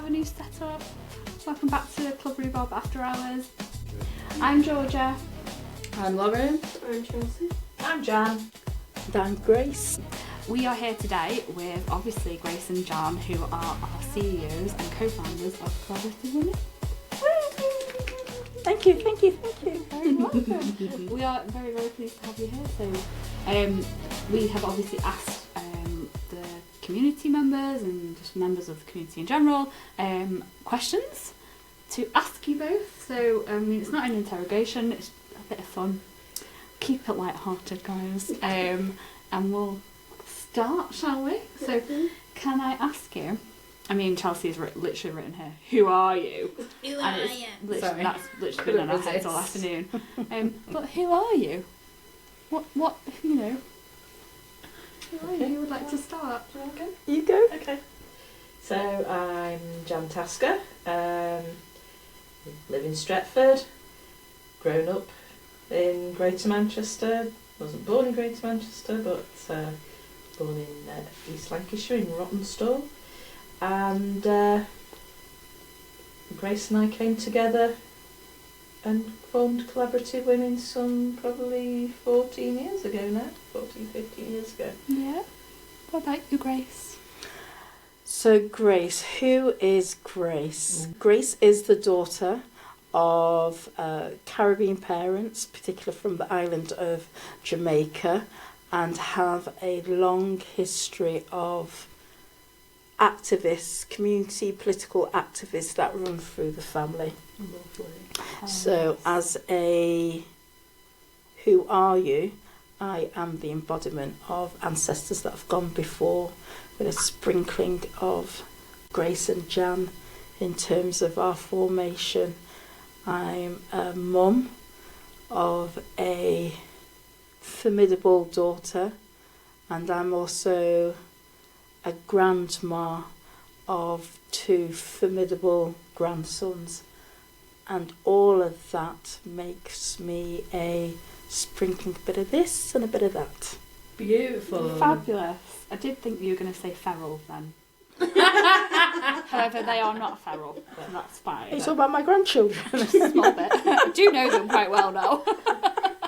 a new setup. Welcome back to Club Rhubarb After Hours. I'm Georgia. I'm Lauren. I'm Chelsea. I'm Jan. And I'm Grace. We are here today with obviously Grace and Jan, who are our CEOs and co-founders of Collaborative Women. Thank you. Very welcome. We are very, very pleased to have you here. So we have obviously asked the community members and just members of the community in general questions to ask you both. So it's not an interrogation, it's a bit of fun. Keep it light-hearted, guys. And we'll start, shall we? So can I ask you, I mean, Chelsea's literally written here, who are you? Who and are it's you? literally, that's literally been in our heads all afternoon. But who are you? What, you know? Who are you? Who would like to start? You go. Okay. So I'm Jan Tasker. Live in Stretford. Grown up in Greater Manchester. Wasn't born in Greater Manchester, but born in East Lancashire in Rawtenstall. And Grace and I came together and formed Collaborative Women some probably 14 years ago now. 15 years ago. Yeah. What about you, Grace? So Grace, who is Grace? Grace is the daughter of Caribbean parents, particularly from the island of Jamaica, and have a long history of activists, community political activists that run through the family. So as a who are you, I am the embodiment of ancestors that have gone before, with a sprinkling of Grace and Jan in terms of our formation. I'm a mum of a formidable daughter, and I'm also a grandma of two formidable grandsons, and all of that makes me a sprinkling bit of this and a bit of that. Beautiful. Fabulous. I did think you were going to say feral then. However, they are not feral, so that's fine. It's all about my grandchildren. A small bit. I do know them quite well now.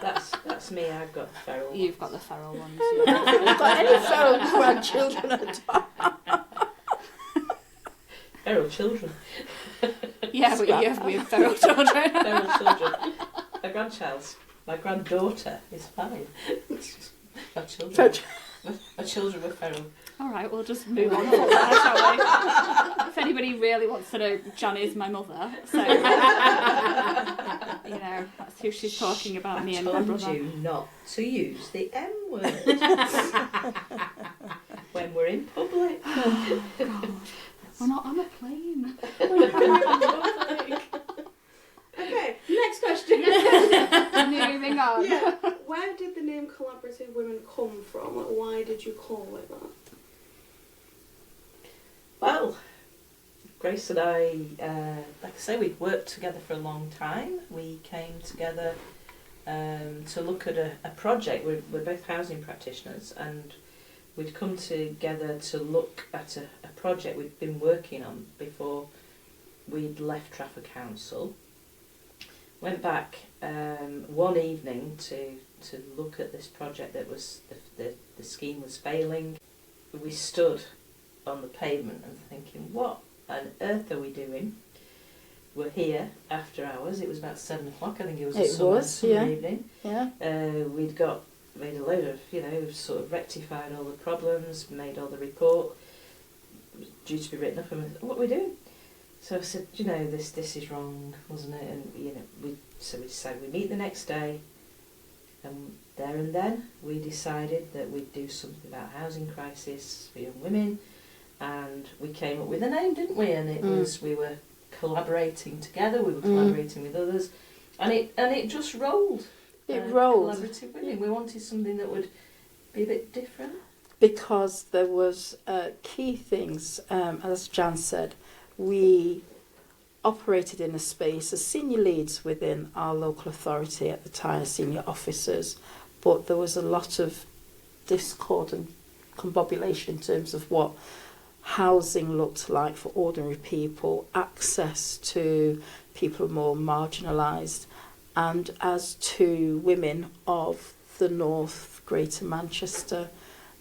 That's me. I've got the feral ones. You've got the feral ones. I haven't got any feral grandchildren at all. Feral children. Yeah, but we have feral children. Feral children. My granddaughter is 5. My children. My children were feral. All right, we'll just move on from that, shall we? If anybody really wants to know, Jan is my mother, so you know that's who she's talking about. Me and my brother. I told you not to use the M word when we're in public. Oh, God. We're not on a plane. Okay, next question. Moving on. Yeah. Where did the name Collaborative Women come from? Like, why did you call it that? Well, Grace and I, like I say, we'd worked together for a long time. We came together to look at a project. We're both housing practitioners, and we'd come together to look at a project we'd been working on before we'd left Trafford Council. Went back one evening to look at this project that was, the scheme was failing. We stood on the pavement and thinking, what on earth are we doing? We're here after hours. It was about 7 o'clock, I think it was a summer evening. Yeah. We'd made a load of, sort of rectified all the problems, made all the report. It was due to be written up, and what are we doing? So I said, this is wrong, wasn't it? And we decided we'd meet the next day, and there and then we decided that we'd do something about housing crisis for young women, and we came up with a name, didn't we? And it was, we were collaborating together, we were collaborating with others, and it just rolled. It rolled. Collaborative Women. We wanted something that would be a bit different. Because there was key things, as Jan said, we operated in a space as senior leads within our local authority at the time, senior officers, but there was a lot of discord and combobulation in terms of what housing looked like for ordinary people, access to people more marginalised, and as two women of the North, Greater Manchester,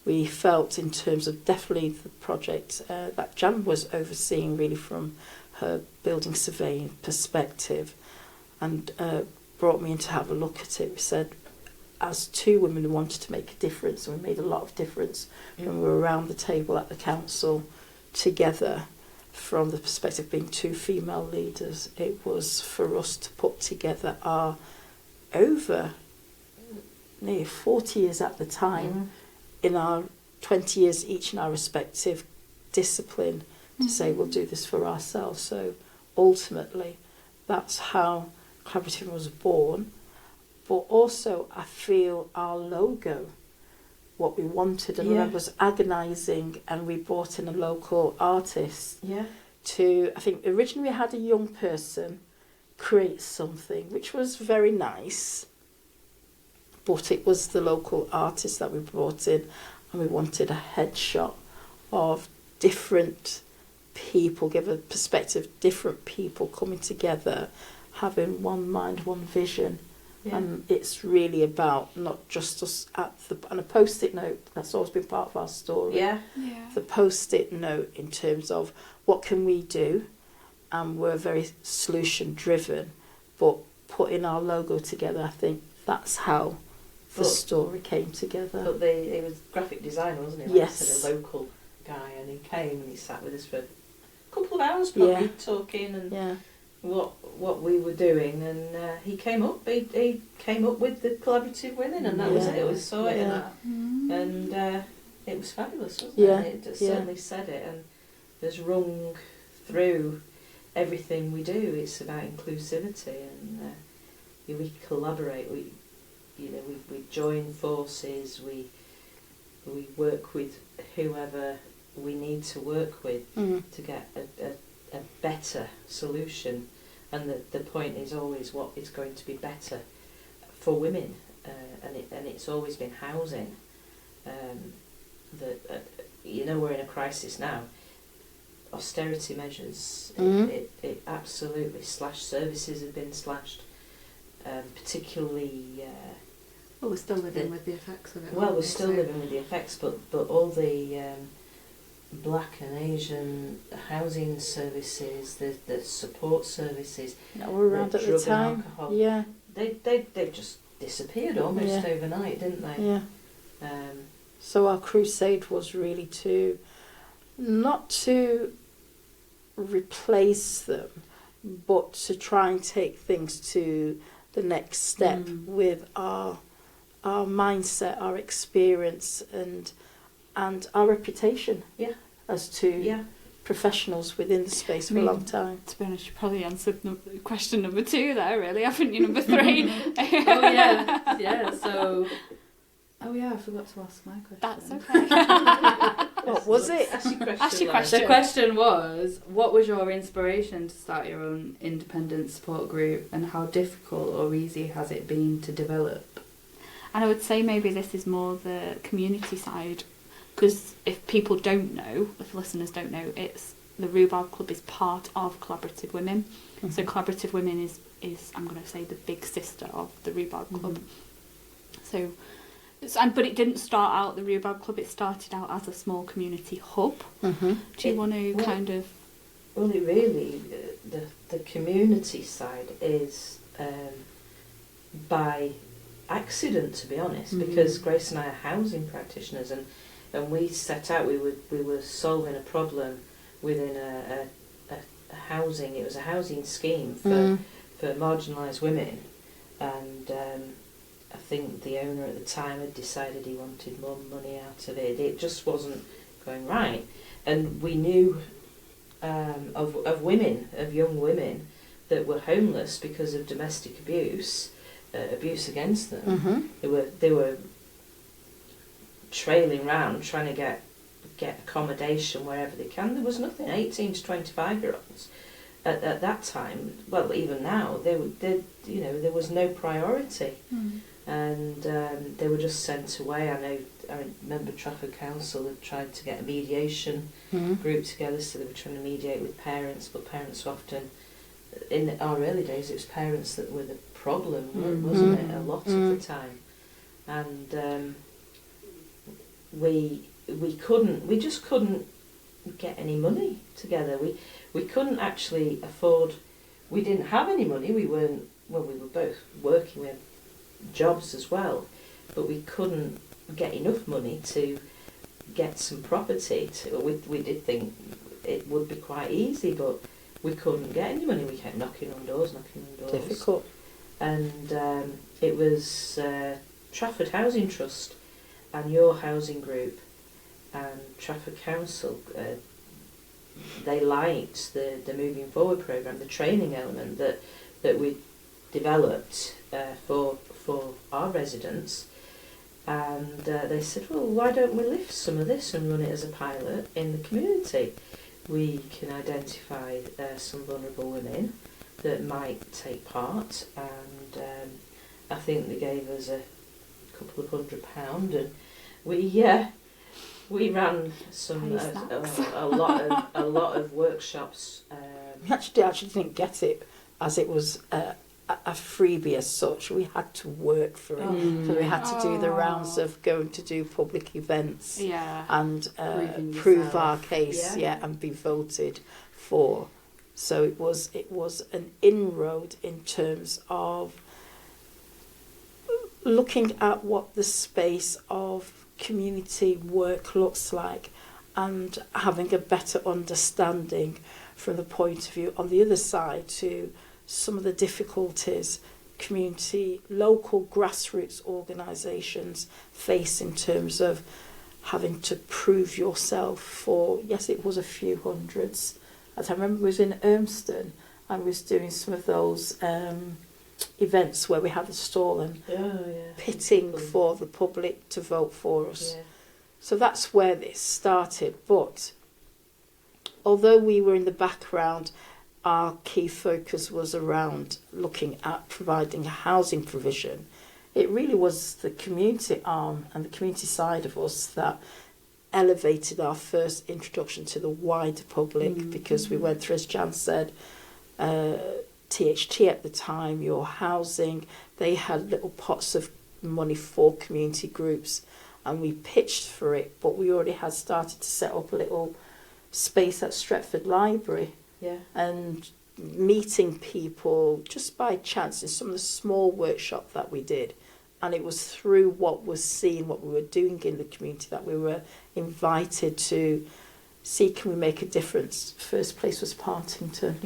we felt in terms of definitely the project that Jan was overseeing really from her building surveying perspective, and brought me in to have a look at it. We said, as two women who wanted to make a difference, and we made a lot of difference when we were around the table at the council together, from the perspective of being two female leaders, it was for us to put together our over nearly 40 years at the time, in our 20 years each in our respective discipline, to say we'll do this for ourselves. So ultimately, that's how Collaborative was born. But also, I feel our logo, what we wanted, and I remember us agonising, and we brought in a local artist to, I think originally we had a young person create something, which was very nice, but it was the local artist that we brought in, and we wanted a headshot of different people, give a perspective, different people coming together, having one mind, one vision. And it's really about not just us and a post-it note, that's always been part of our story. The post-it note in terms of what can we do, and we're very solution driven, but putting our logo together, I think that's how the story came together. But he was graphic designer, wasn't he? Like Yes. a local guy, and he came and he sat with us for a couple of hours probably, talking and what we were doing, and he came up with the Collaborative Women, and that was it. We saw it, and it was fabulous, wasn't it? It just certainly said it, and has rung through everything we do. It's about inclusivity, and we collaborate. We join forces. We work with whoever we need to work with to get a better solution, and the point is always what is going to be better for women, and it's always been housing. We're in a crisis now. Austerity measures, it absolutely slashed. Services have been slashed, particularly. Well, we're still living with the effects of it. Well, we're still living with the effects, but all the Black and Asian housing services, the support services that were around at the time, they just disappeared almost overnight, didn't they? So our crusade was really not to replace them, but to try and take things to the next step with our mindset, our experience, and our reputation as two professionals within the space for a long time. To be honest, you probably answered question number 2 there, really, haven't you? Number 3. So... Oh yeah, I forgot to ask my question. That's okay. What was it? Ask your The question was, what was your inspiration to start your own independent support group, and how difficult or easy has it been to develop? And I would say maybe this is more the community side, because if people don't know, if listeners don't know, it's the Rhubarb Club is part of Collaborative Women. So Collaborative Women is I'm going to say the big sister of the Rhubarb Club. So, but it didn't start out the Rhubarb Club. It started out as a small community hub. Do you want to kind of? Well, it really the community side is by accident, to be honest, because Grace and I are housing practitioners, and we set out. We were solving a problem within a housing. It was a housing scheme for marginalised women, and I think the owner at the time had decided he wanted more money out of it. It just wasn't going right, and we knew of women, of young women, that were homeless because of domestic abuse against them. They were trailing round trying to get accommodation wherever they can. There was nothing. 18 to 25-year-olds at that time. Well, even now, there was no priority, and they were just sent away. I know I remember Trafford Council had tried to get a mediation group together, so they were trying to mediate with parents, but parents were often, in our early days, it was parents that were the problem, wasn't it, a lot of the time. And we just couldn't get any money together. We couldn't actually afford, we didn't have any money, we were both working, we had jobs as well, but we couldn't get enough money to get some property. We did think it would be quite easy, but we couldn't get any money. We kept knocking on doors. Difficult. And it was Trafford Housing Trust and your housing group and Trafford Council, they liked the Moving Forward programme, the training element that we developed for our residents. And they said, well, why don't we lift some of this and run it as a pilot in the community? We can identify some vulnerable women that might take part, and I think they gave us a couple of £100, and we ran some a lot of workshops. We actually didn't get it as it was a freebie as such. We had to work for it, so we had to do the rounds of going to do public events and prove our case, and be voted for. So it was an inroad in terms of looking at what the space of community work looks like and having a better understanding from the point of view on the other side to some of the difficulties community, local grassroots organisations face in terms of having to prove yourself for, yes, it was a few hundreds. As I remember, I was in Urmston and was doing some of those events where we had a stall and pitting for the public to vote for us. Yeah. So that's where this started. But although we were in the background, our key focus was around looking at providing housing provision. It really was the community arm and the community side of us that elevated our first introduction to the wider public, because we went through, as Jan said, THT at the time, Your Housing, they had little pots of money for community groups and we pitched for it, but we already had started to set up a little space at Stretford Library. And meeting people just by chance in some of the small workshops that we did. And it was through what was seen, what we were doing in the community, that we were invited to see, can we make a difference? First place was Partington.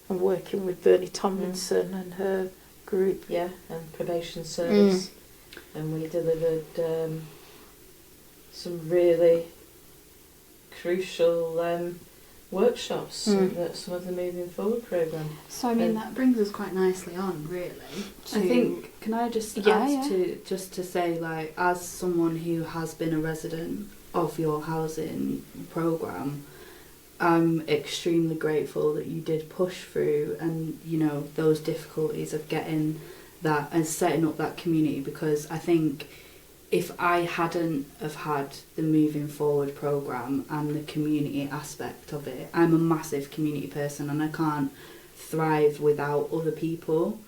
And working with Bernie Tomlinson and her group. And probation service. And we delivered some really crucial workshops, some of the Moving Forward programme. So I mean that brings us quite nicely on, really. I think, can I just add to say, like, as someone who has been a resident of your housing programme, I'm extremely grateful that you did push through and, you know, those difficulties of getting that and setting up that community, because I think if I hadn't have had the Moving Forward programme and the community aspect of it, I'm a massive community person and I can't thrive without other people.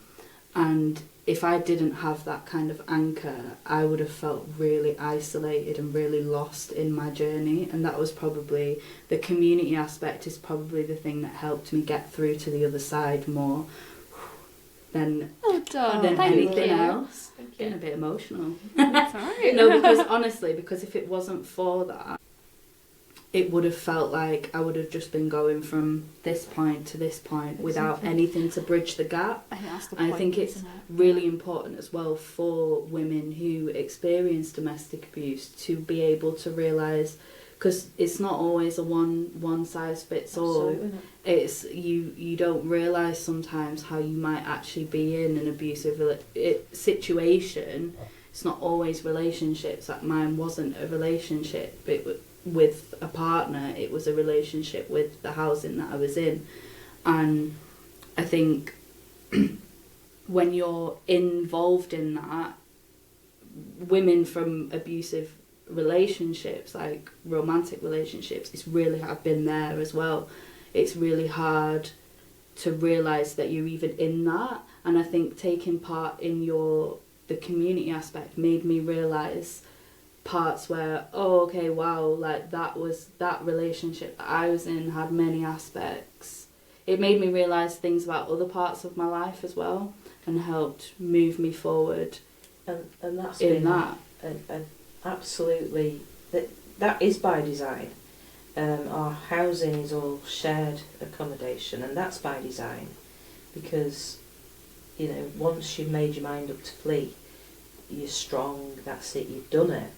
And if I didn't have that kind of anchor, I would have felt really isolated and really lost in my journey. And that was probably, the community aspect is probably the thing that helped me get through to the other side more than anything else. Getting a bit emotional. That's alright. No, because if it wasn't for that, it would have felt like I would have just been going from this point to this point without anything to bridge the gap. I think that's the and point, I think it's really important as well for women who experience domestic abuse to be able to realise, because it's not always a one size fits all. It's you don't realise sometimes how you might actually be in an abusive situation. It's not always relationships. Like mine wasn't a relationship, but with a partner, it was a relationship with the housing that I was in. And I think when you're involved in that, women from abusive relationships, like romantic relationships, it's really, I've been there as well. It's really hard to realise that you're even in that. And I think taking part in the community aspect made me realise parts where, oh, okay, wow, like that relationship that I was in had many aspects. It made me realise things about other parts of my life as well, and helped move me forward. And that's in been that. And absolutely, that is by design. Our housing is all shared accommodation, and that's by design, because, you know, once you've made your mind up to flee, you're strong, that's it, you've done it.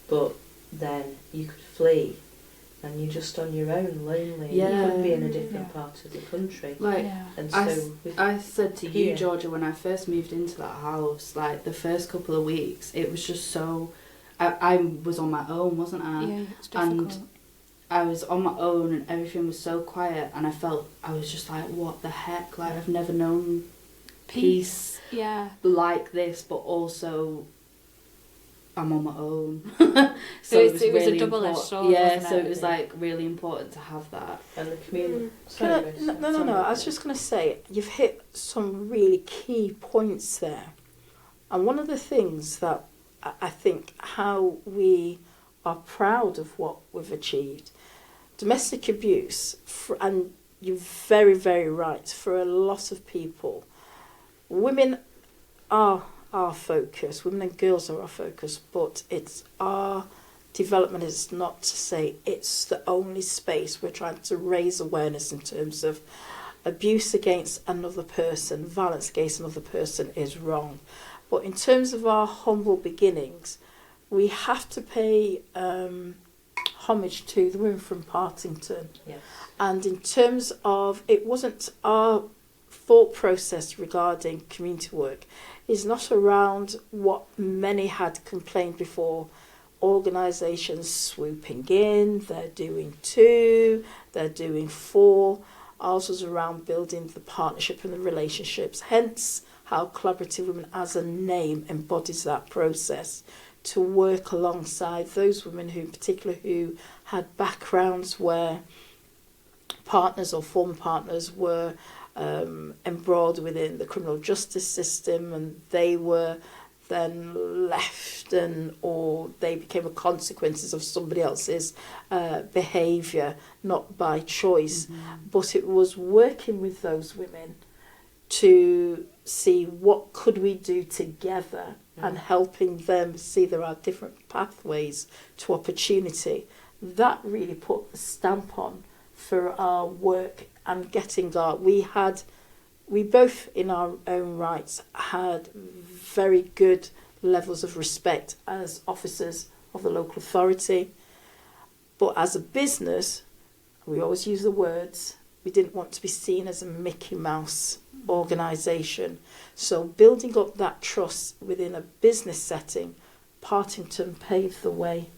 But then you could flee and you're just on your own, lonely. Yeah. You could be in a different part of the country. Like, and so I said to you, here. Georgia, when I first moved into that house, like the first couple of weeks, it was just so... I was on my own, wasn't I? Yeah, it's difficult. And I was on my own and everything was so quiet, and I was just like, what the heck? Like, I've never known peace like this, but also I'm on my own. So it was really a double-edged sword. Yeah, wasn't so it? it was like really important to have that. And the community. No. I was just going to say, you've hit some really key points there. And one of the things that I think how we are proud of what we've achieved, domestic abuse, and you're very, very right, for a lot of people, women are our focus, women and girls are our focus, but it's our development is not to say it's the only space. We're trying to raise awareness in terms of abuse against another person, violence against another person is wrong. But in terms of our humble beginnings, we have to pay homage to the women from Partington. Yes. And in terms of, it wasn't our thought process regarding community work is not around what many had complained before, organisations swooping in, they're doing 2, they're doing 4. Ours was around building the partnership and the relationships, hence how Collaborative Women as a name embodies that process, to work alongside those women who, in particular, who had backgrounds where partners or former partners were embroiled within the criminal justice system, and they were then left, or they became a consequences of somebody else's behaviour, not by choice. But it was working with those women to see what could we do together, and helping them see there are different pathways to opportunity. That really put the stamp on for our work and getting our... We both, in our own rights, had very good levels of respect as officers of the local authority. But as a business, we always use the words, we didn't want to be seen as a Mickey Mouse organisation. So building up that trust within a business setting, Partington paved the way.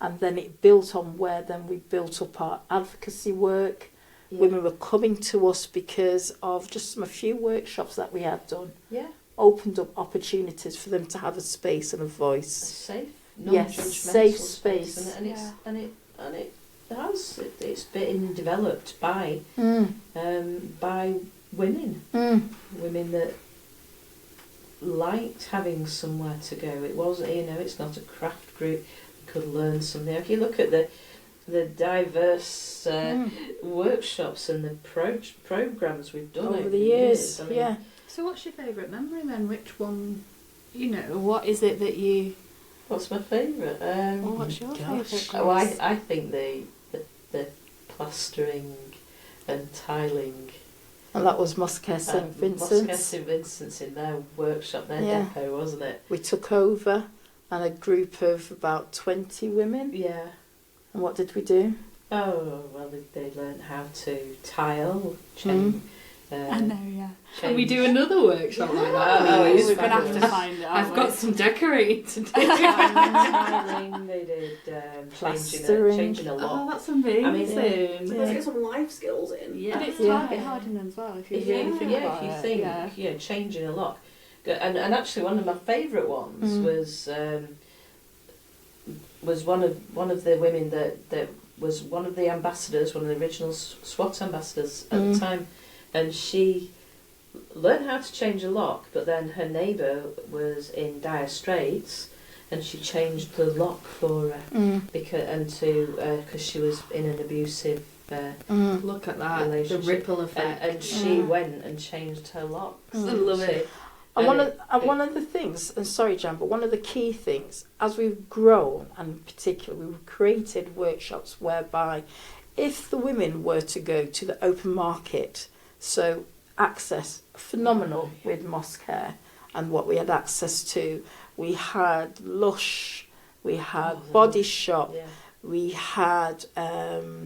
And then it built on where then we built up our advocacy work. Yeah. Women were coming to us because of just a few workshops that we had done. Yeah. Opened up opportunities for them to have a space and a voice. A safe, non-judgmental safe space. It's been developed by women. Women that liked having somewhere to go. It wasn't, it's not a craft group. You could learn something. If you look at the diverse workshops and the programs we've done over the years. So what's your favourite memory then? Which one, what is it that you... What's my favourite? What's your favourite? Oh, I think the plastering and tiling. And that was Moscow St Vincent's. Moscow St Vincent's in their workshop, their depot, wasn't it? We took over, and a group of about 20 women. Yeah. And what did we do? Oh, well, they learned how to tile, I know, yeah. Can we do another workshop like that? We're going to have to find it. I've got some decorating to do. Tiling, they did changing a lock. Oh, that's amazing. I mean, Let's get some life skills in. Yeah. And it's hardening as well, if you really think about it. Changing a lock. And actually one of my favourite ones was was one of the women that was one of the ambassadors, one of the original SWAT ambassadors at the time, and she learned how to change a lock, but then her neighbour was in dire straits, and she changed the lock for her because she was in an abusive Look at that, the relationship. ripple effect. And she went and changed her locks. I love it. And one of the things, and sorry Jan, but one of the key things, as we've grown, and in particular we've created workshops whereby if the women were to go to the open market, so access, phenomenal with Mosque Hair and what we had access to, we had Lush, we had Body Shop, we had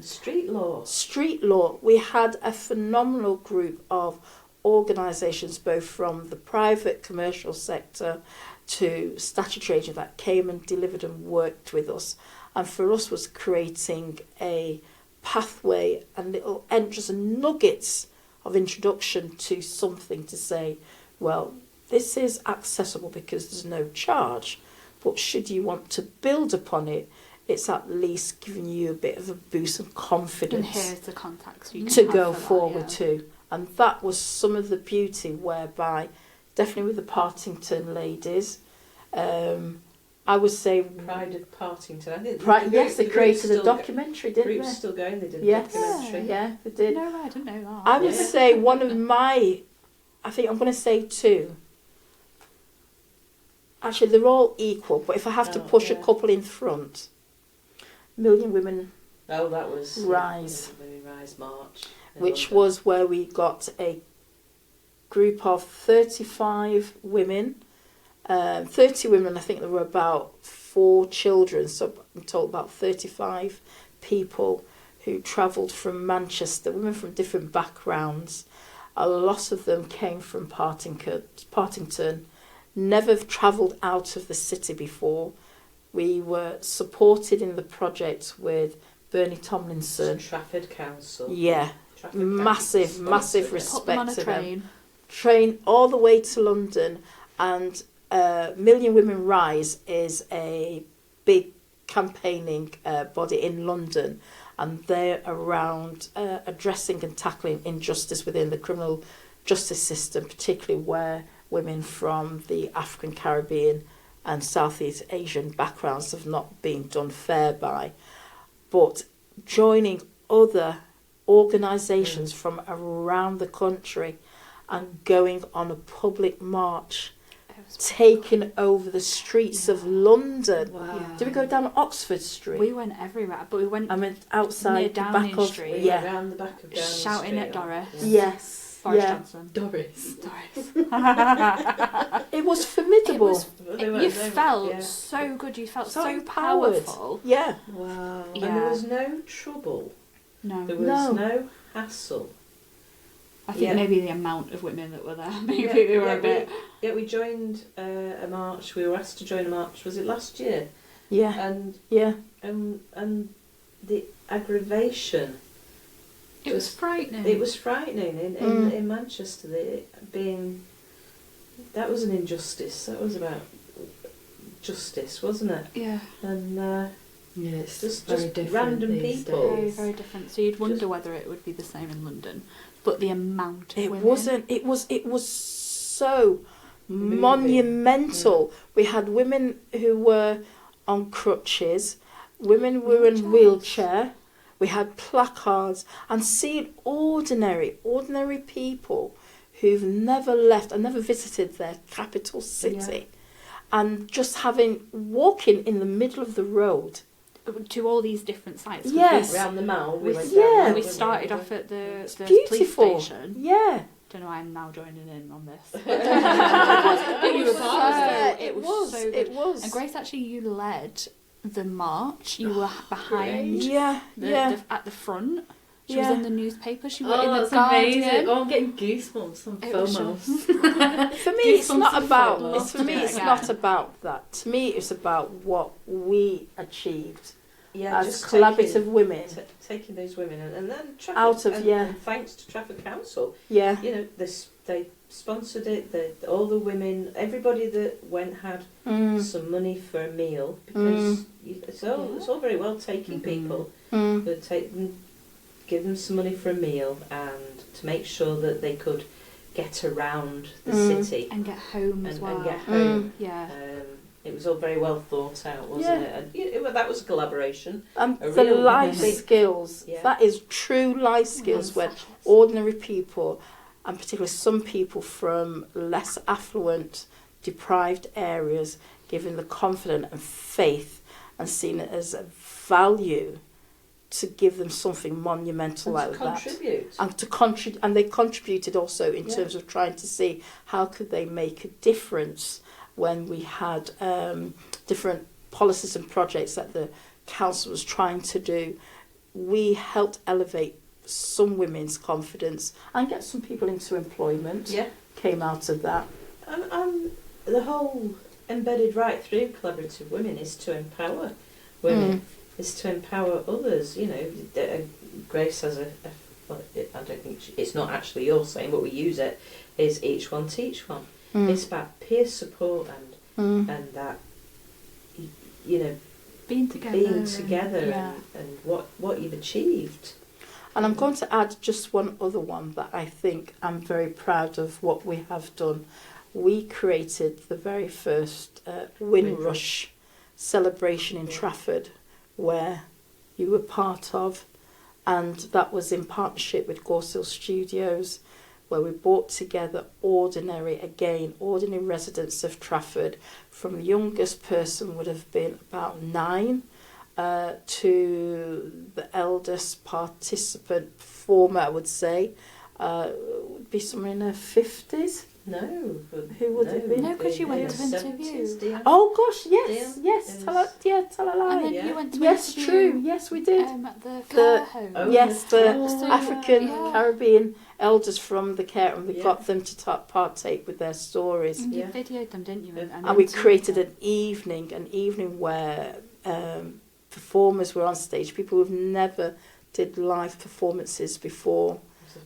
Street Law. We had a phenomenal group of organisations, both from the private commercial sector to statutory agents, that came and delivered and worked with us. And for us was creating a pathway and little entries and nuggets of introduction to something to say, well, this is accessible because there's no charge, but should you want to build upon it, it's at least giving you a bit of a boost of confidence. And here's the contacts you to can go have for forward that, to. And that was some of the beauty whereby, definitely with the Partington ladies, I would say... Pride of Partington. I think yes, they created a documentary, didn't they? Group's still going, they did a Yes, documentary. yeah, they did. No, I didn't know that. I would say one of my... I think I'm going to say two. Actually, they're all equal, but if I have to push a couple in front, Million Women Oh, that was Rise. Rise March. Which was where we got a group of 35 women, 30 women. I think there were about 4 children, so I'm told about 35 people who travelled from Manchester, women from different backgrounds. A lot of them came from Partington, never travelled out of the city before. We were supported in the project with Bernie Tomlinson. Trafford Council. Yeah. Massive respect Put them on a to train. them. Train all the way to London, and Million Women Rise is a big campaigning body in London, and they're around addressing and tackling injustice within the criminal justice system, particularly where women from the African, Caribbean and Southeast Asian backgrounds have not been done fair by. But joining other organisations from around the country and going on a public march, taking over the streets of London. Wow. Did we go down Oxford Street? We went everywhere, but we went I meant outside near the Downing back of Street. yeah. Around the back of Downing shouting Street. at Doris. Yes. Boris yeah. Johnson. Doris. It was formidable. You felt so good. You felt so empowered. powerful. Yeah. Wow. Yeah. And there was no trouble. No. There was no hassle. I think maybe the amount of women that were there, maybe they were a bit... We joined a march. We were asked to join a march. Was it last year? Yeah. And the aggravation. It was frightening. It was frightening in Manchester. That was an injustice. That was about justice, wasn't it? Yeah. And it's just very different. random these people. Very, days. very different. So you'd wonder whether it would be the same in London. But the amount of It women... wasn't. It was so monumental. We had women who were on crutches, women who were in wheelchair. We had placards, and seeing ordinary people who've never left and never visited their capital city, and just walking in the middle of the road to all these different sites. Yes. Around the Mall. We started off at the police beautiful. station. Yeah. Don't know why I'm now joining in on this. It was. And Grace, actually, you led the march. You were behind. At the front. She was in the newspaper. She was in the Guardian. Amazing. Oh, I'm getting goosebumps on FOMO. For me, it's not about that. To me, it's about what we achieved as collaborative women. Taking those women and then out of and thanks to Trafford Council. Yeah. You know, this they sponsored it. All the women, everybody that went had some money for a meal, because it's all very well taking people, but give them some money for a meal and to make sure that they could get around the city and get home as well. And get home. Yeah. It was all very well thought out, wasn't it? And that was a collaboration. And the life skills, that is true life skills when ordinary people, and particularly some people from less affluent, deprived areas, given the confidence and faith and seeing it as a value to give them something monumental out of that. And to contribute. And they contributed also in terms of trying to see how could they make a difference when we had different policies and projects that the council was trying to do. We helped elevate some women's confidence and get some people into employment. Came out of that. The whole embedded right through Collaborative Women is to empower women, is to empower others. You know, Grace has I don't think it's not actually your saying, but we use it, is each one teach one. It's about peer support and that, you know, being together and what you've achieved. And I'm going to add just one other one that I think I'm very proud of what we have done. We created the very first Windrush celebration in Trafford, where you were part of, and that was in partnership with Gorse Hill Studios, where we brought together ordinary residents of Trafford, from the youngest person would have been about 9 to the eldest participant performer, I would say, would be somewhere in her 50s. No. Who would it be? No, because you went to interview. Oh gosh, yes. Tell a lie. And then you went to interview. True. Yes, we did. At the care home. The African Caribbean elders from the care, and we got them to partake with their stories. And you videoed them, didn't you? And we created an evening where performers were on stage, people who've never did live performances before,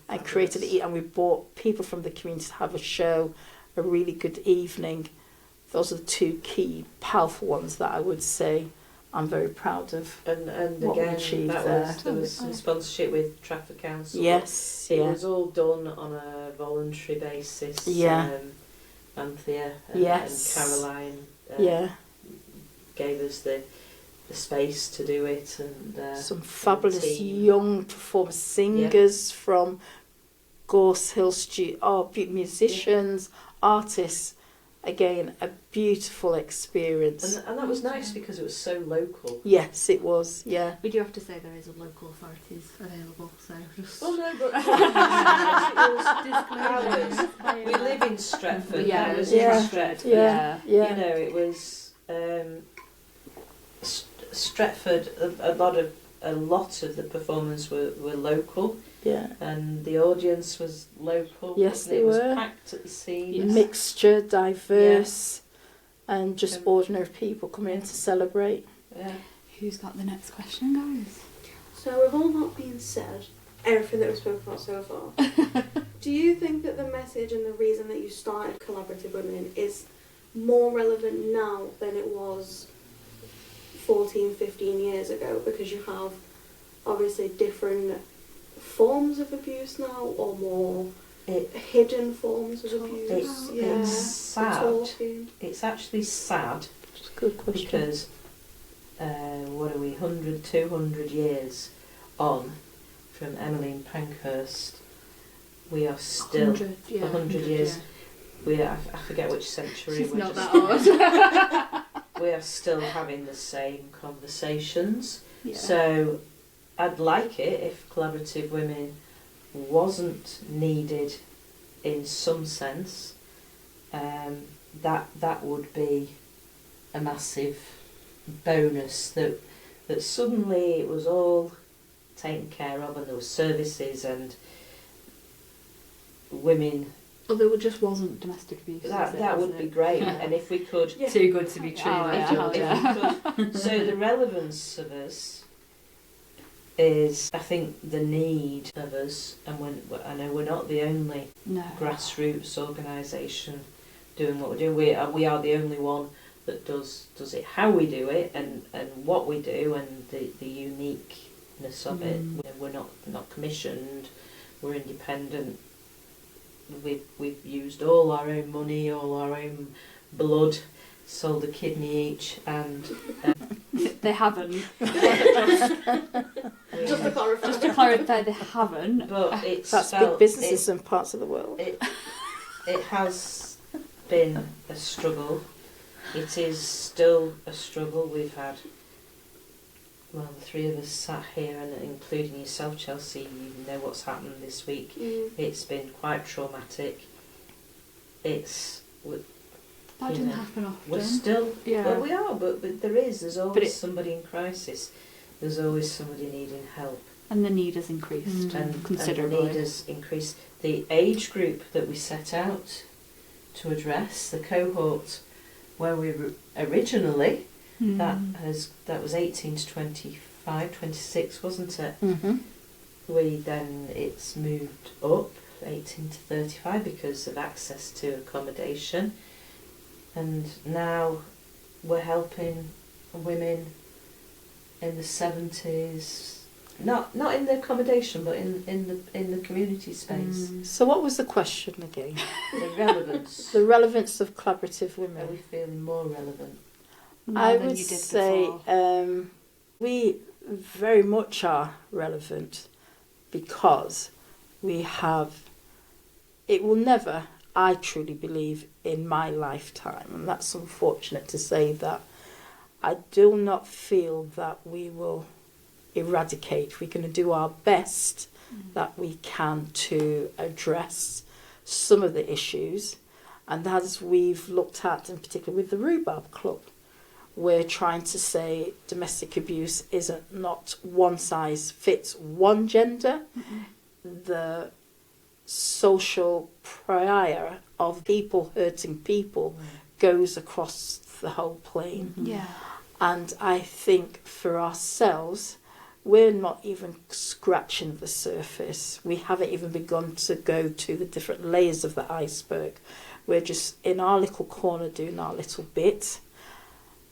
and created it, and we brought people from the community to have a show, a really good evening. Those are the two key powerful ones that I would say I'm very proud of. And what again, we achieved there was some sponsorship with Trafford Council. Yes, it was all done on a voluntary basis. Anthea and Caroline gave us the space to do it, and some fabulous young performers, singers from Gorse Hill Studio, musicians, artists. Again, a beautiful experience. And that was nice because it was so local. Yes, it was, We do have to say there is a local authorities available, so just... Well, no, but we live in Stretford. In Stretford. You know, it was... Stretford, a lot of the performers were local, and the audience was local. Yes, they were. It was packed at the scene. Mixture, diverse, and just ordinary people coming in to celebrate. Who's got the next question, guys? So with all that being said, everything that we've spoken about so far, do you think that the message and the reason that you started Collaborative Women is more relevant now than it was 14, 15 years ago, because you have obviously different forms of abuse now, or more hidden forms of abuse? It's sad. It's actually sad. That's a good question. Because what are we, 100, 200 years on from Emmeline Pankhurst, we are still 100 years. We are, I forget which century. She's not that old. We are still having the same conversations. So I'd like it if Collaborative Women wasn't needed in some sense. That would be a massive bonus, that suddenly it was all taken care of, and there were services and women. Well, there just wasn't domestic abuse. That would be great, and if we could... Too good to be true. If we could, so the relevance of us is, I think, the need of us, and I know we're not the only grassroots organisation doing what we're doing. We are the only one that does it how we do it and what we do and the uniqueness of it. We're not commissioned. We're independent. We've used all our own money, all our own blood, sold a kidney each, and they haven't. Just to clarify. Just to clarify, they haven't. But that's big businesses in parts of the world. It has been a struggle. It is still a struggle. We've had, well, the three of us sat here, and including yourself, Chelsea, you know what's happened this week. It's been quite traumatic. That didn't happen often. We're still, well, we are, but there's always somebody in crisis. There's always somebody needing help. And the need has increased considerably. And the need has increased. The age group that we set out to address, the cohort where we were originally, that was 18 to 25, 26, wasn't it? It's moved up 18 to 35 because of access to accommodation. And now we're helping women in the 70s, not in the accommodation, but in the community space. So what was the question again? The relevance. The relevance of collaborative women. Are we feeling more relevant? I would say we very much are relevant because we have. It will never, I truly believe, in my lifetime, and that's unfortunate to say that, I do not feel that we will eradicate. We're going to do our best that we can to address some of the issues, and as we've looked at, in particular with the Rhubarb Club, we're trying to say domestic abuse isn't not one size fits one gender. The social prior of people hurting people goes across the whole plane. And I think for ourselves, we're not even scratching the surface. We haven't even begun to go to the different layers of the iceberg. We're just in our little corner doing our little bit.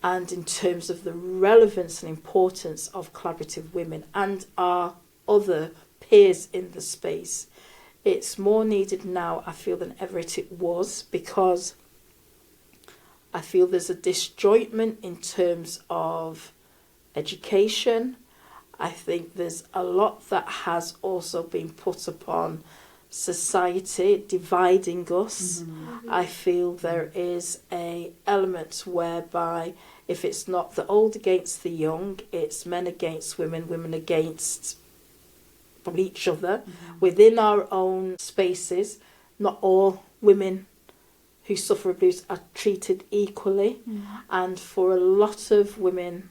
And in terms of the relevance and importance of collaborative women and our other peers in the space, it's more needed now, I feel, than ever it was, because I feel there's a disjointment in terms of education. I think there's a lot that has also been put upon society, dividing us. I feel there is a element whereby if it's not the old against the young, it's men against women, women against each other within our own spaces. Not all women who suffer abuse are treated equally, and for a lot of women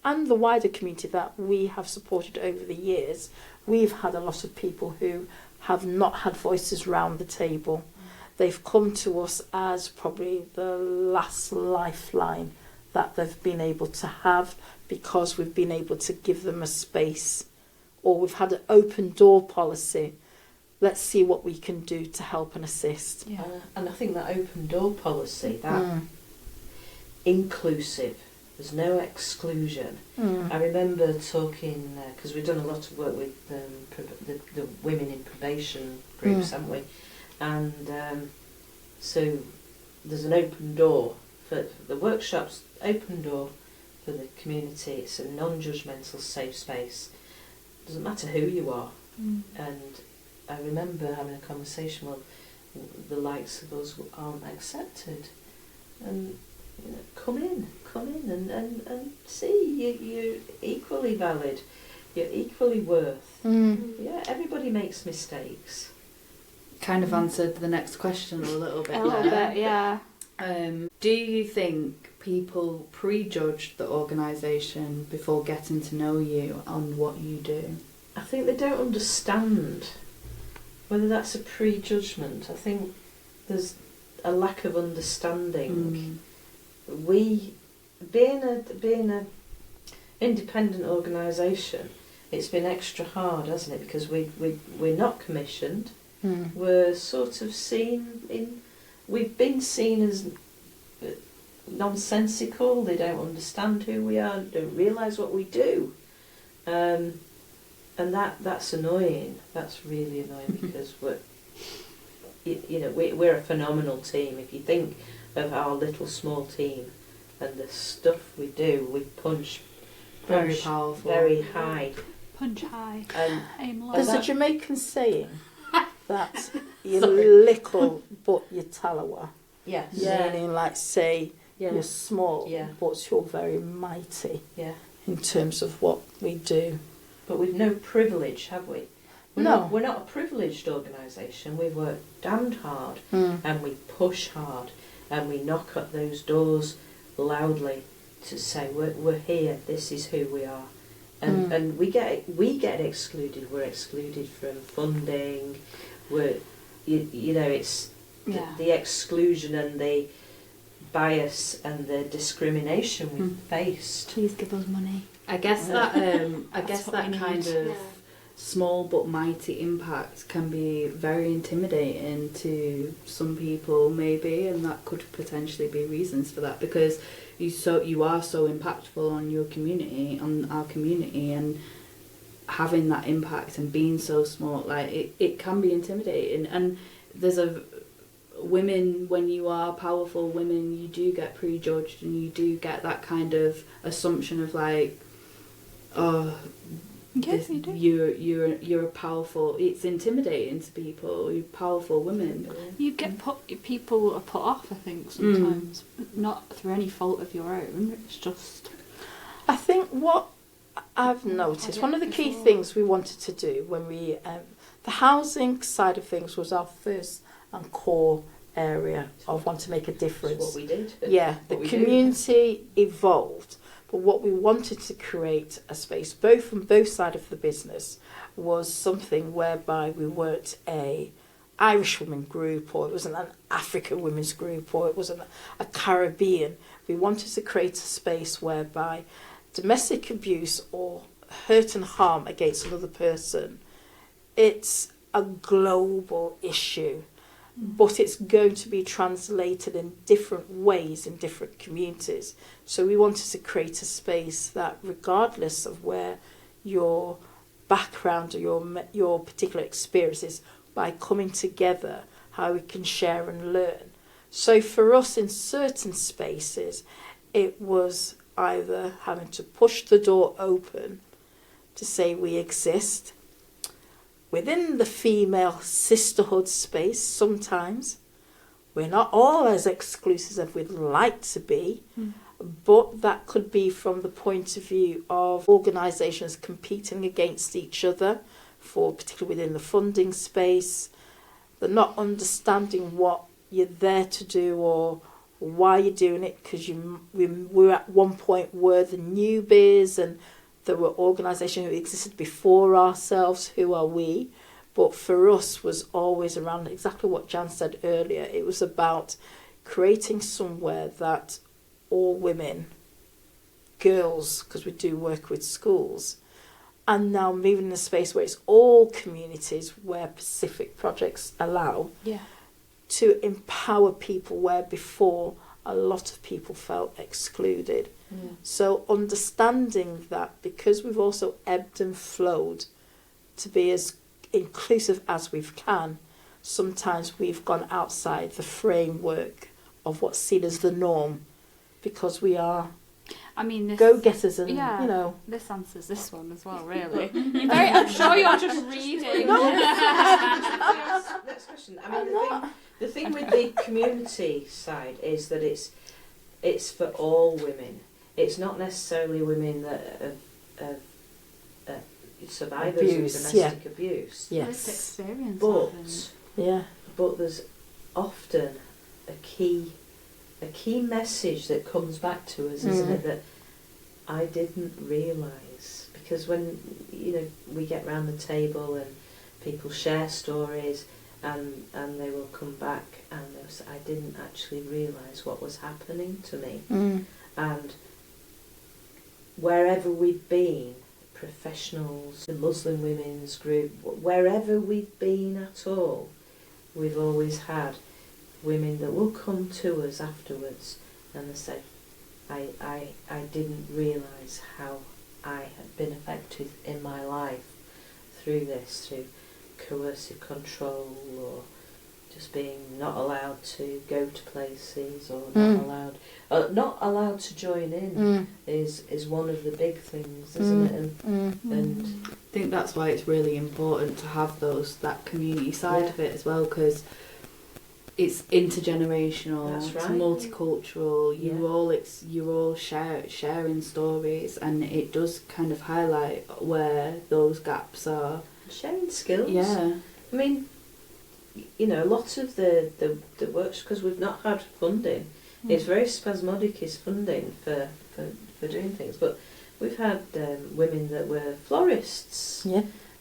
and the wider community that we have supported over the years, we've had a lot of people who have not had voices round the table. They've come to us as probably the last lifeline that they've been able to have, because we've been able to give them a space, or we've had an open door policy. Let's see what we can do to help and assist. And I think that open door policy, that inclusive, there's no exclusion. I remember talking, because we've done a lot of work with the women in probation groups, haven't we? And so there's an open door for the workshops, open door for the community. It's a non-judgmental, safe space. Doesn't matter who you are. And I remember having a conversation, well, the likes of us aren't accepted. And you know, come in and see, you're equally valid, you're equally worth. Yeah, everybody makes mistakes. Kind of answered the next question a little bit. A little bit, yeah. Do you think people prejudge the organisation before getting to know you on what you do? I think they don't understand whether that's a prejudgment. I think there's a lack of understanding. We, being a independent organisation, it's been extra hard, hasn't it? Because we're not commissioned. Mm. We're sort of we've been seen as nonsensical. They don't understand who we are, don't realise what we do. And that's annoying. That's really annoying because we're a phenomenal team. If you think of our little small team and the stuff we do, we punch very powerful, very high. Punch high, aim low. There's a Jamaican saying that you're little but you're talawa. Yes. Meaning, like, say, you're small, but you're very mighty. Yeah. In terms of what we do. But we've no privilege, have we? We're not a privileged organisation. We work damned hard and we push hard and we knock at those doors loudly to say we're here. This is who we are, and we get excluded. We're excluded from funding. It's the exclusion and the bias and the discrimination we've faced. Please give us money. I guess that kind of small but mighty impact can be very intimidating to some people, maybe, and that could potentially be reasons for that, because you are so impactful on your community, on our community, and having that impact and being so small, like it can be intimidating. And there's women, when you are powerful women, you do get prejudged and you do get that kind of assumption of like, oh, yes, you do. You're a powerful. It's intimidating to people. You're powerful women. You get people are put off, I think, sometimes, not through any fault of your own. It's just. I think what I've noticed, one of the key things we wanted to do when we the housing side of things was our first and core area of want to make a difference. That's what we did. Yeah, the community evolved. But what we wanted to create a space, both from both sides of the business, was something whereby we weren't a Irish women group, or it wasn't an African women's group, or it wasn't a Caribbean. We wanted to create a space whereby domestic abuse or hurt and harm against another person, it's a global issue. But it's going to be translated in different ways in different communities. So we wanted to create a space that, regardless of where your background or your particular experiences, by coming together, how we can share and learn. So for us, in certain spaces, it was either having to push the door open to say we exist. Within the female sisterhood space, sometimes we're not all as exclusive as we'd like to be, but that could be from the point of view of organisations competing against each other, for particularly within the funding space. They're not understanding what you're there to do or why you're doing it, because we at one point were the newbies, and there were organisations who existed before ourselves. Who are we? But for us was always around exactly what Jan said earlier. It was about creating somewhere that all women, girls, because we do work with schools, and now moving in a space where it's all communities where Pacific projects allow to empower people where before a lot of people felt excluded. So understanding that, because we've also ebbed and flowed to be as inclusive as we can, sometimes we've gone outside the framework of what's seen as the norm, because we are go-getters, and this answers this one as well, really. I'm sure you're just reading. Next question. The thing with the community side is that it's for all women. It's not necessarily women that have survivors of domestic abuse. Yes. Experience. But there's often a key message that comes back to us, isn't it? That I didn't realise, because when we get round the table and people share stories, and they will come back and they'll say, I didn't actually realise what was happening to me. And wherever we've been professionals, the Muslim women's group, wherever we've been at all, we've always had women that will come to us afterwards and they say, I didn't realise how I had been affected in my life through this, through coercive control or just being not allowed to go to places or not allowed to join in is one of the big things, isn't it? And I think that's why it's really important to have that community side of it as well, because it's intergenerational, That's it's right. multicultural. You're all sharing stories, and it does kind of highlight where those gaps are. sharing skills. Yeah, I mean, you know, lots of the works, because we've not had funding. It's very spasmodic, is funding for doing things, but we've had women that were florists,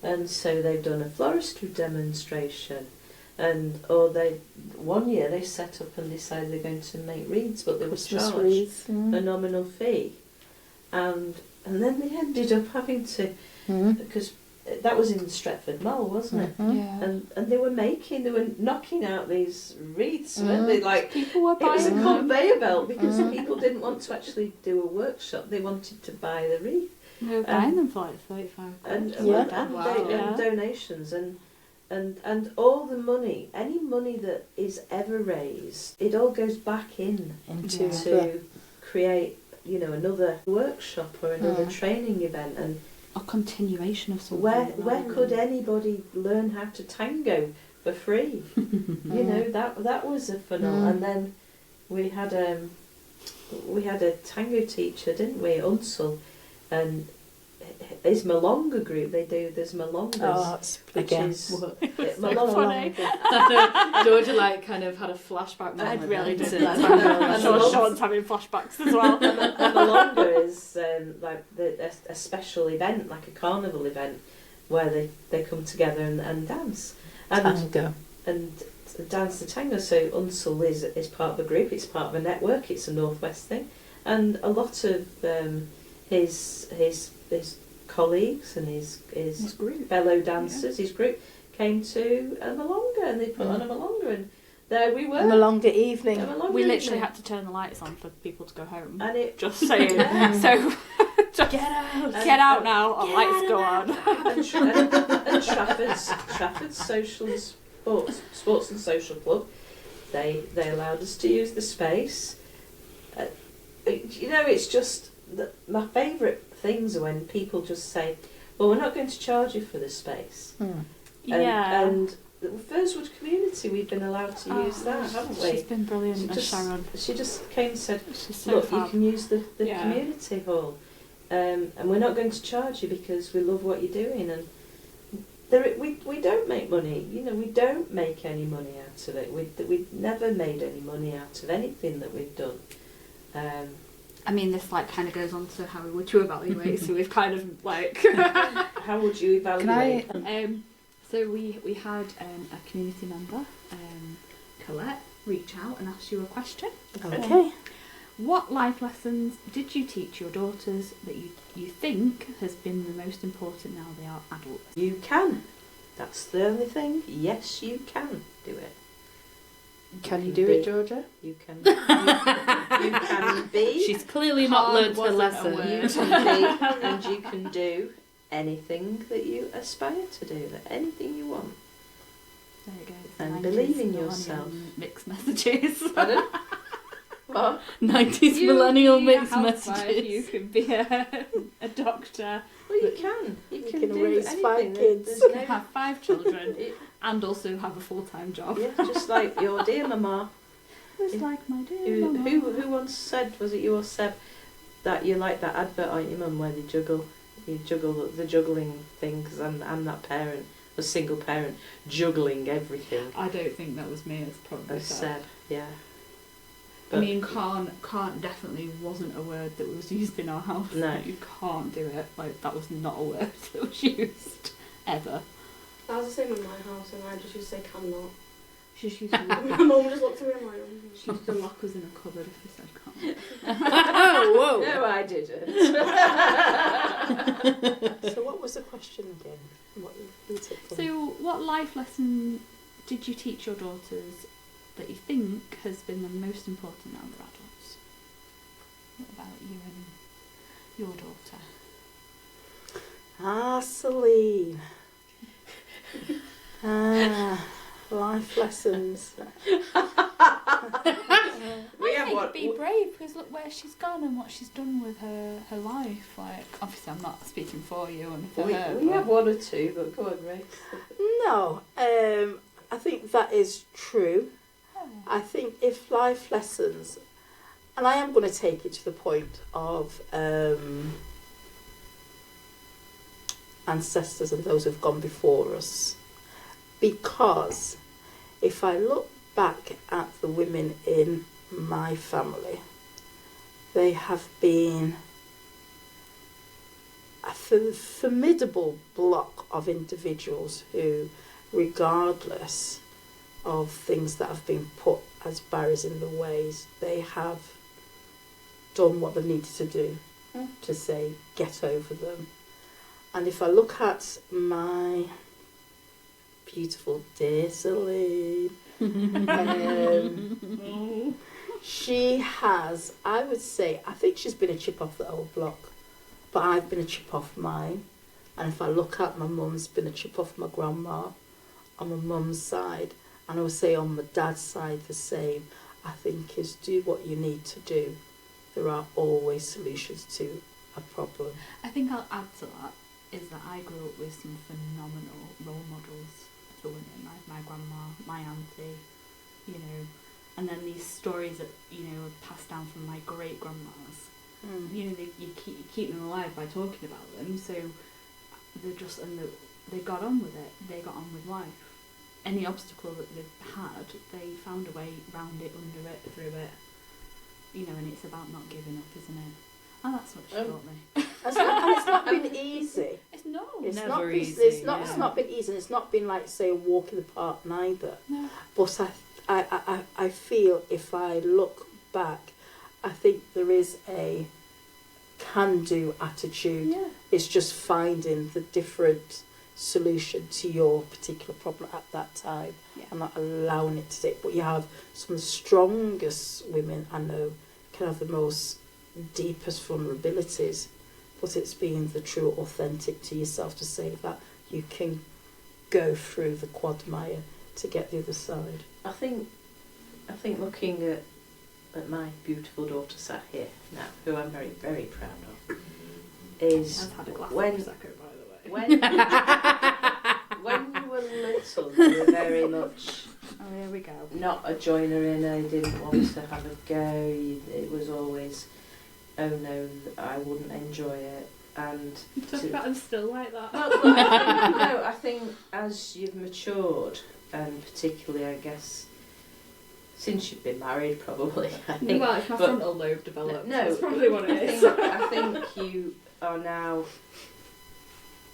and so they've done a floristry demonstration, one year they set up and decided they're going to make wreaths, but they were charged a nominal fee, and then they ended up having to, because that was in Stretford Mall, wasn't it? Yeah. And they were knocking out these wreaths, weren't they? Like, people were buying it was a them. conveyor belt, because people didn't want to actually do a workshop, they wanted to buy the wreath. They were buying them for like 35 And quid. donations and all the money, any money that is ever raised, it all goes back into to create, you know, another workshop or another training event, and A continuation of something. where could anybody learn how to tango for free? You know, that was a funnel. And then we had a tango teacher, didn't we, Unsel, and his Malonga group, there's Malongas, which is funny. Georgia kind of had a flashback moment. I really then. did. And Sean's having flashbacks as well. a Malonga is like a special event, like a carnival event, where they come together and dance. Tango. And dance the tango. So Unsel is part of a group, it's part of a network, it's a Northwest thing. And a lot of his colleagues and his group. fellow dancers, his group, came to a Malonga, and they put on a Malonga, and there we were. Malonga evening. We literally had to turn the lights on for people to go home. And it Just saying. So just get out now. Our lights go on. and Trafford's social and sports and social club, they allowed us to use the space. You know, it's just my favourite things are when people just say, well, we're not going to charge you for the space. And the Furswood community, we've been allowed to use that, haven't we? She's been brilliant, Sharon. She just came and said, She's so look, fab. you can use the community hall, and we're not going to charge you because we love what you're doing. And we don't make money, you know, we don't make any money out of it. We never made any money out of anything that we've done. I mean, this kind of goes on to how we were to evaluate. So we've kind of How would you evaluate? So we had a community member, Colette, reach out and ask you a question. Okay. What life lessons did you teach your daughters that you think has been the most important now they are adults? You can. That's the only thing. Yes, you can do it. Can you do it, Georgia? You can. You can be. She's clearly not learnt her lesson. You can be, and you can do anything that you aspire to do. Anything you want. There you go. And believe in yourself. Mixed messages. Pardon? What? 90s millennial mixed housewife, messages. You could be a doctor. Well, you can. You can do raise anything. 5 kids. There's You no- can have 5 children and also have a full-time job. Yeah, just like your dear mama. It's Yeah. like my dear mama. Who once said, was it you or Seb, that you like that advert on your mum where you juggle the juggling things, and I'm that parent, a single parent, juggling everything. I don't think that was me. It's probably Seb, yeah. I mean, can't definitely wasn't a word that was used in our house. No. You can't do it. That was not a word that was used ever. That was the same in my house, and I just used to say cannot. She just used to lock, My mum just looked at me and like, she used to lock us in a cupboard if we said can't. Oh, whoa. No, I didn't. So what was the question again? So what life lesson did you teach your daughters that you think has been the most important now they're adults? What about you and your daughter? Celine. Life lessons. I think be brave, because look where she's gone and what she's done with her life. Like, obviously I'm not speaking for you and for her. We have one or two, but go on, Grace. No, I think that is true. I think if life lessons, and I am going to take it to the point of ancestors and those who've gone before us, because if I look back at the women in my family, they have been a formidable block of individuals who, regardless of things that have been put as barriers in the ways, they have done what they needed to do to say, get over them. And if I look at my beautiful dear Celine, she has, I would say, I think she's been a chip off the old block, but I've been a chip off mine. And if I look at my mum's been a chip off my grandma on my mum's side, and I would say on my dad's side the same. I think is do what you need to do. There are always solutions to a problem. I think I'll add to that is that I grew up with some phenomenal role models for women, like my grandma, my auntie, you know, and then these stories that, you know, are passed down from my great grandmas. You know, you keep them alive by talking about them, so they're just, and they got on with it, they got on with life. Any obstacle that they've had, they found a way round it, under it, through it, you know, and it's about not giving up, isn't it? And that's what she taught me. And it's not been easy. It's no, It's never not been, easy. It's not been easy. It's not been like, say, a walk in the park neither. No. But I feel if I look back, I think there is a can-do attitude. Yeah. It's just finding the different solution to your particular problem at that time and not allowing it to take. But you have some of the strongest women I know can have the most deepest vulnerabilities, but it's being the true authentic to yourself to say that you can go through the quagmire to get the other side. I think looking at my beautiful daughter sat here now, who I'm very, very proud of, is I've had a glass when of Prosecco, by the way. when you were little, you were very much here we go. not a joiner in, I didn't want to have a go, it was always, oh no, I wouldn't enjoy it. And You talk about them still like that. I think as you've matured, and particularly I guess since you've been married probably, I think. Well, it's my frontal lobe developed. No, that's probably what it is. I think you are now,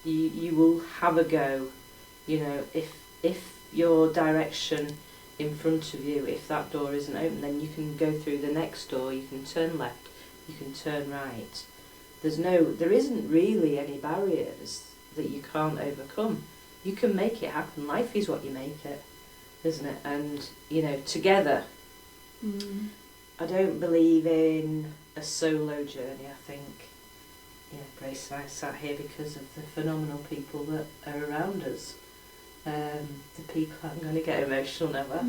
you will have a go, you know, if your direction in front of you, if that door isn't open, then you can go through the next door, you can turn left, you can turn right. There isn't really any barriers that you can't overcome. You can make it happen. Life is what you make it, isn't it? And, you know, together. I don't believe in a solo journey. I think, Grace and I sat here because of the phenomenal people that are around us. The people, I'm going to get emotional now, but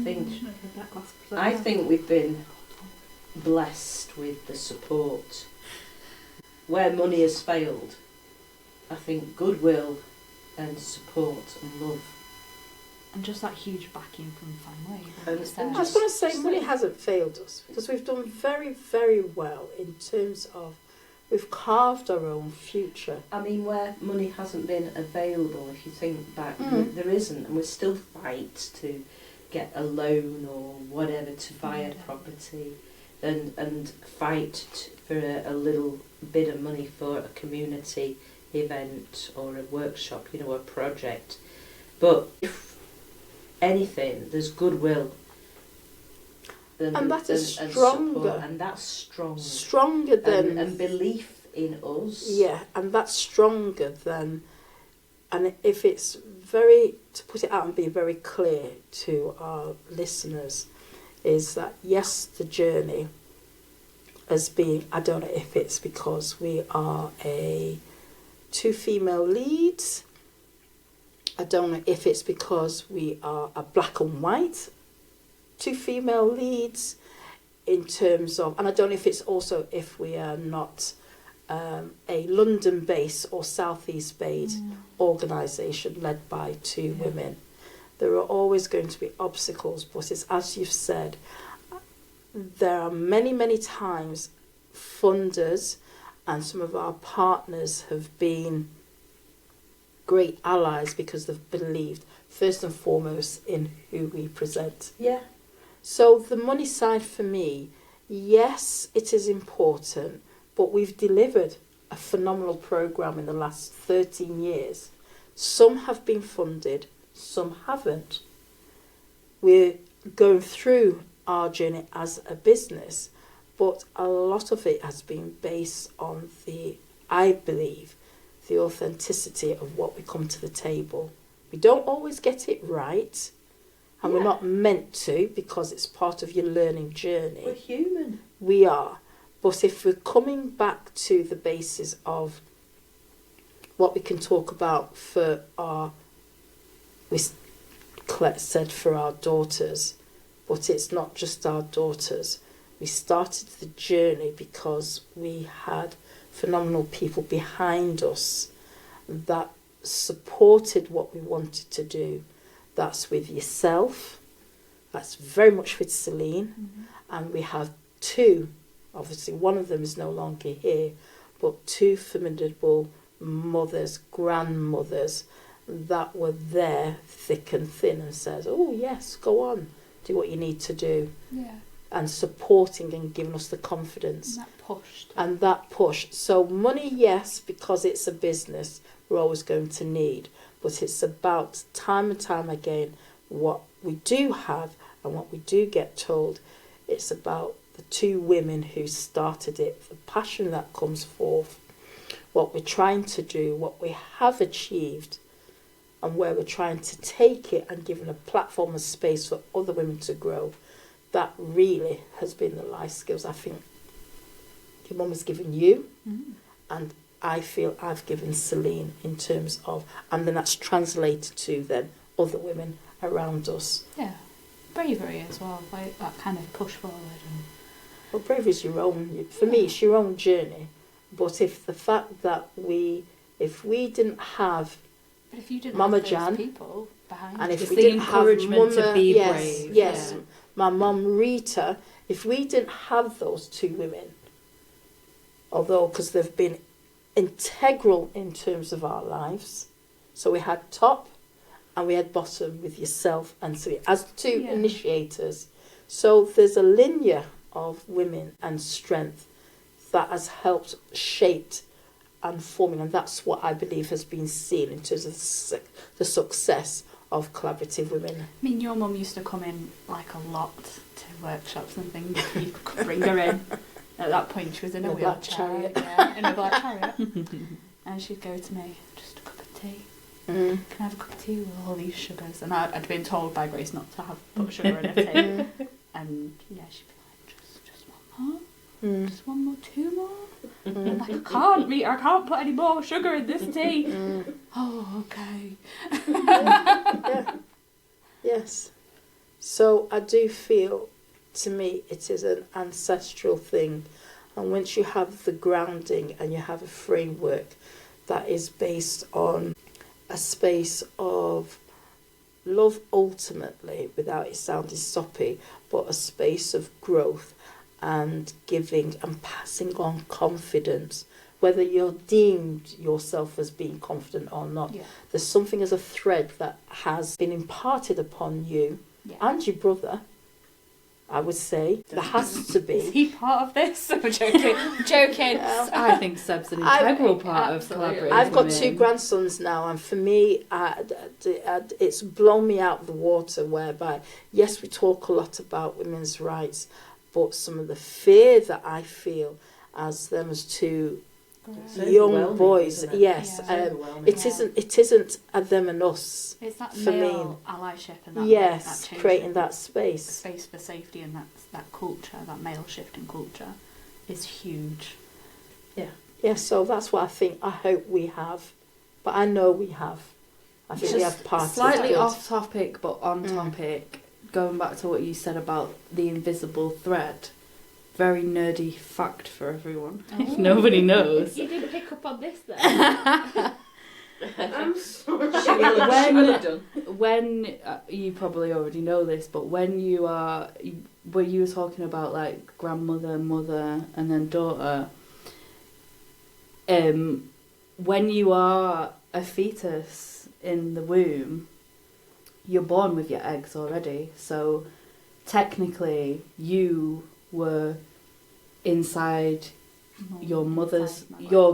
I think we've been blessed with the support. Where money has failed, I think goodwill and support and love. And just that huge backing from family. I was going to say money hasn't failed us because we've done very, very well in terms of we've carved our own future. I mean, where money hasn't been available, if you think back, there isn't, and we still fight to get a loan or whatever to buy a property, and fight for a little bit of money for a community event or a workshop, you know, a project. But if anything, there's goodwill. And that is stronger. And that's strong. Stronger than... And belief in us. Yeah, and that's stronger than, and if it's very, to put it out and be very clear to our listeners, is that yes, the journey has been, I don't know if it's because we are two female leads, I don't know if it's because we are a black and white two female leads in terms of, and I don't know if it's also if we are not a London-based or Southeast-based organisation led by two women. There are always going to be obstacles, but it's as you've said, there are many, many times funders and some of our partners have been great allies because they've believed first and foremost in who we present. Yeah. So the money side for me, yes, it is important, but we've delivered a phenomenal programme in the last 13 years. Some have been funded, some haven't. We're going through our journey as a business, but a lot of it has been based on I believe, the authenticity of what we come to the table. We don't always get it right, and we're not meant to because it's part of your learning journey. We're human. We are. But if we're coming back to the basis of what we can talk about for Colette said for our daughters, but it's not just our daughters. We started the journey because we had phenomenal people behind us that supported what we wanted to do. That's with yourself, that's very much with Celine, and we have two, obviously one of them is no longer here, but two formidable mothers, grandmothers that were there thick and thin and said, oh yes, go on, do what you need to do. Yeah. And supporting and giving us the confidence. And that push. So money, yes, because it's a business, we're always going to need. But it's about time and time again what we do have and what we do get told. It's about the two women who started it, the passion that comes forth, what we're trying to do, what we have achieved, and where we're trying to take it and giving a platform and space for other women to grow. That really has been the life skills I think your mum has given you, and I feel I've given Celine in terms of, and then that's translated to then other women around us. Yeah, bravery as well, like that kind of push forward. Well, bravery is your own, for me it's your own journey, but if the fact that if we didn't have but if you didn't Mama have those Jan, people behind and you, if the we didn't have encouragement to Mama, be yes, brave. yes, Yeah. my mum Rita, if we didn't have those two women, although because they've been integral in terms of our lives, so we had top and we had bottom with yourself and Celine as two initiators. So there's a linear of women and strength that has helped shaped and forming, and that's what I believe has been seen in terms of the success of collaborative women. I mean, your mum used to come in like a lot to workshops and things. You could bring her in. At that point, she was in a black wheelchair. chariot. Yeah, in a black chariot. And she'd go to me, just a cup of tea. Can I have a cup of tea with all these sugars? And I'd been told by Grace not to put sugar in her tea. And yeah, she'd be like, just one more? Just one more, two more? I'm like, I can't put any more sugar in this tea. Oh, okay. Yeah. Yes. So I do feel, to me, it is an ancestral thing. And once you have the grounding and you have a framework that is based on a space of love ultimately, without it sounding soppy, but a space of growth and giving and passing on confidence, whether you're deemed yourself as being confident or not. Yeah. There's something as a thread that has been imparted upon you and your brother, I would say. There has to be. Is he part of this? I'm joking. I think Seb's an integral part of collaborating. I've got two grandsons now, and for me, it's blown me out of the water, whereby, yes, we talk a lot about women's rights, but some of the fear that I feel as them as two It's young overwhelming, boys. isn't it? Yes, Yeah. It's overwhelming. it isn't a them and us. It's that For male allyship and that Yes, that change creating in that space. space for safety, and that culture, that male shifting culture, is huge. Yeah, so that's what I hope we have, but I know we have. I think we have parts. Slightly of off topic, but on topic. Going back to what you said about the invisible thread. Very nerdy fact for everyone. If nobody knows. You didn't pick up on this then. I'm sorry. She will have done. When you probably already know this, but when you were talking about like grandmother, mother, and then daughter, when you are a fetus in the womb, you're born with your eggs already. So technically, you were inside your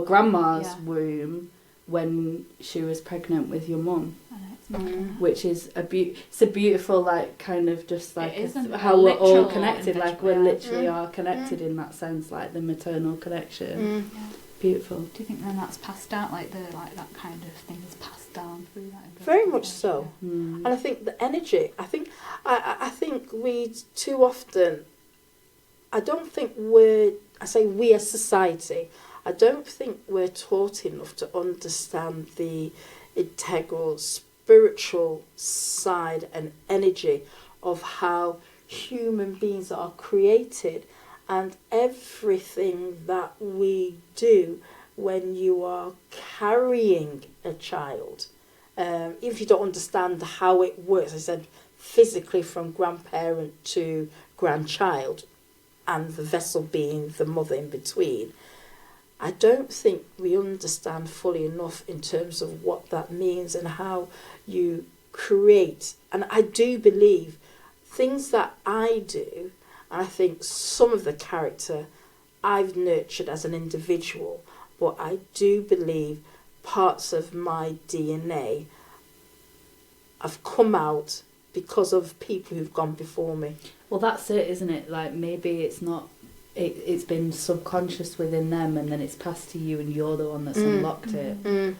grandma's womb when she was pregnant with your mum, which is it's a beautiful like kind of just like how we're all connected, like we literally are connected in that sense, like the maternal connection. Beautiful. Do you think then that's passed down, like that kind of thing is passed down through that? Very much so. And I think the energy. I think we too often. I don't think I say we as society. I don't think we're taught enough to understand the integral spiritual side and energy of how human beings are created, and everything that we do when you are carrying a child. Even if you don't understand how it works, I said physically from grandparent to grandchild, and the vessel being the mother in between, I don't think we understand fully enough in terms of what that means and how you create. And I do believe things that I do, and I think some of the character I've nurtured as an individual, but I do believe parts of my DNA have come out because of people who've gone before me. Well, that's it, isn't it? Like maybe it's not. It's been subconscious within them, and then it's passed to you, and you're the one that's unlocked it.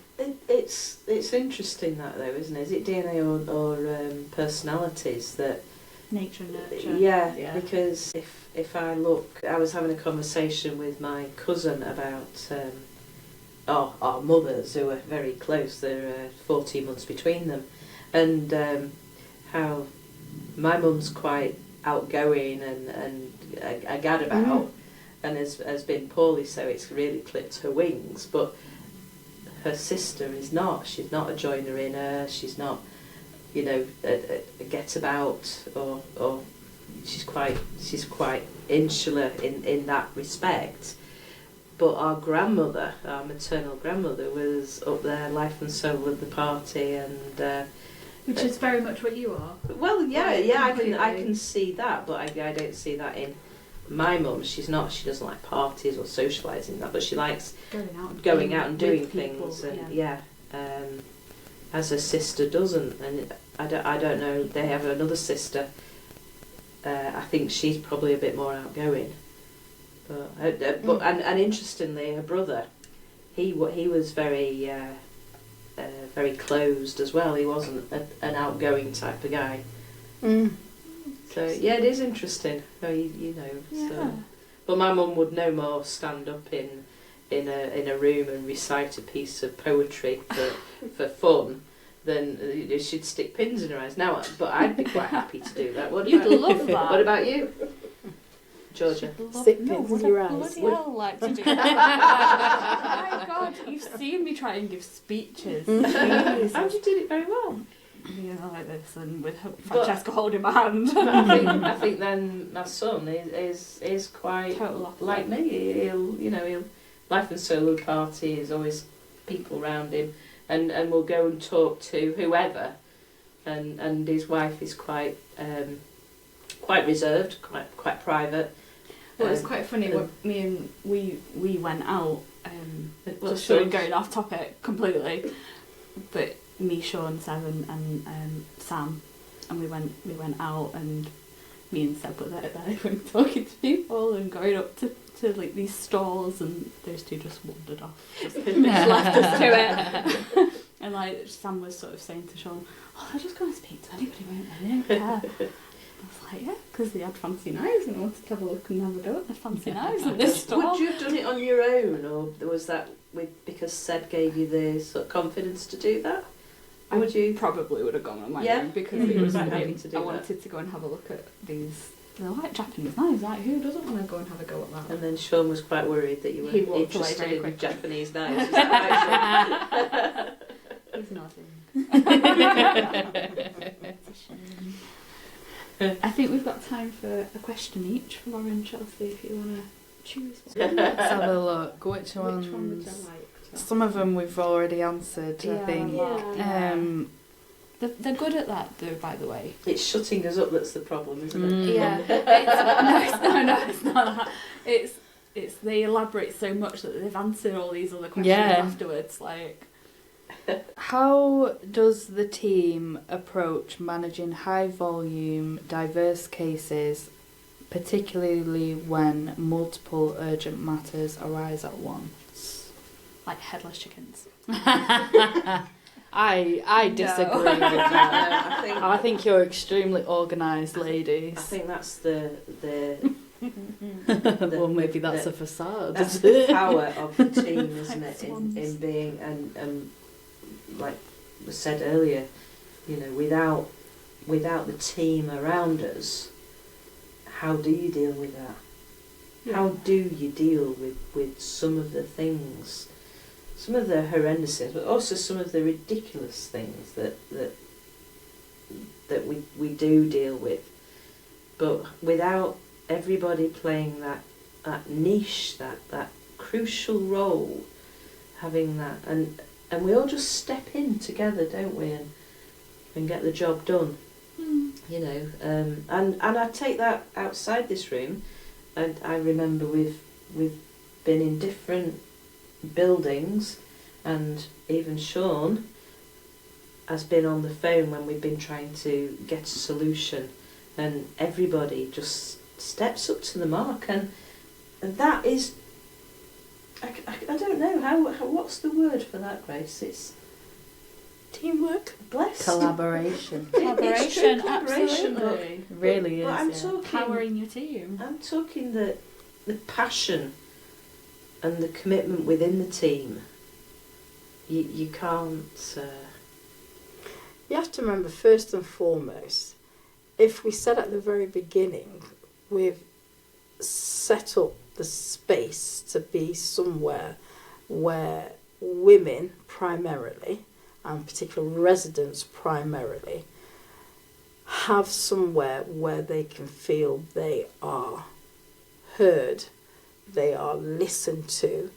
It's interesting that though, isn't it? Is it DNA or personalities that nature and nurture? Yeah, because if I look, I was having a conversation with my cousin about our mothers who are very close. There are 14 months between them, and how my mum's quite outgoing and a gadabout, and has been poorly, so it's really clipped her wings. But her sister is not. She's not a joiner inner. She's not, a get about, or she's quite insular in that respect. But our grandmother, our maternal grandmother, was up there, life and soul of the party, and. Which is very much what you are. Well, I can see that, but I don't see that in my mum. She doesn't like parties or socialising that, but she likes going out and doing things, and as her sister doesn't. And I don't know. They have another sister. I think she's probably a bit more outgoing. But and interestingly, her brother, he was very. Very closed as well. He wasn't an outgoing type of guy. So yeah, it is interesting. So. But my mum would no more stand up in a room and recite a piece of poetry for fun than she'd stick pins in her eyes. Now, but I'd be quite happy to do that. You'd love that. What about you, Georgia? Stick pins in your eyes. Bloody hell, like to do that. Oh my God, you've seen me try and give speeches. And you did it very well. Like this, and with Francesca holding my hand. I think then my son is quite total like me. He'll life and soul of the party is always people around him, and we'll go and talk to whoever, and his wife is quite reserved, quite private. Well, it's quite funny when we went out. Just going off topic completely, but me, Sean, Seb, and Sam, and we went out, and me and Seb were there talking to people and going up to to like these stores, and those two just wandered off, just left us to it. And like Sam was sort of saying to Sean, "Oh, they're just going to speak to anybody, won't they? They don't care." I was like, "Yeah, because they had fancy knives, and I wanted to have a look and have a go at the fancy knives at this store." Would you have done it on your own, or was that because Sed gave you the sort of confidence to do that? Or would you probably would have gone on my own, because it was happy to do I wanted to go and have a look at these. They're like Japanese knives. Like, who doesn't want to go and have a go at that? And then Sean was quite worried that you were interested in Japanese knives. Is that right? He's nothing. It's a shame. I think we've got time for a question each for Lauren and Chelsea, if you want to choose one. Let's have a look. Which one would you ones? like? Some of them we've already answered, I think. They're good at that, though, by the way. It's shutting us up that's the problem, isn't it? Yeah. It's not that. It's they elaborate so much that they've answered all these other questions afterwards. Like, how does the team approach managing high volume, diverse cases, particularly when multiple urgent matters arise at once? Like headless chickens. I disagree with that. I think you're extremely organised, ladies. I think that's the well, maybe that's a facade. That's the power of the team, isn't it? In being and like was said earlier, you know, without the team around us, how do you deal with that? Yeah. How do you deal with some of the things? Some of the horrendous things, but also some of the ridiculous things that we do deal with. But without everybody playing that niche, that crucial role, having that, and we all just step in together, don't we, and get the job done. You know, and I take that outside this room, and I remember we've been in different buildings, and even Sean has been on the phone when we've been trying to get a solution, and everybody just steps up to the mark, and that is, I don't know how what's the word for that, Grace? It's teamwork, blessed, collaboration. Collaboration, collaboration, absolutely. It really is. But I'm yeah. talking Powering your team. I'm talking the passion and the commitment within the team. You can't. You have to remember, first and foremost, if we said at the very beginning, we've set up the space to be somewhere where women primarily, and particular residents primarily, have somewhere where they can feel they are heard, they are listened to,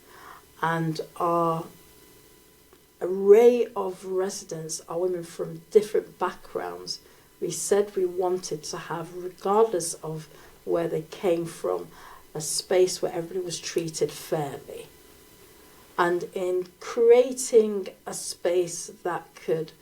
and our array of residents are women from different backgrounds. We said we wanted to have, regardless of where they came from, a space where everybody was treated fairly. And in creating a space that could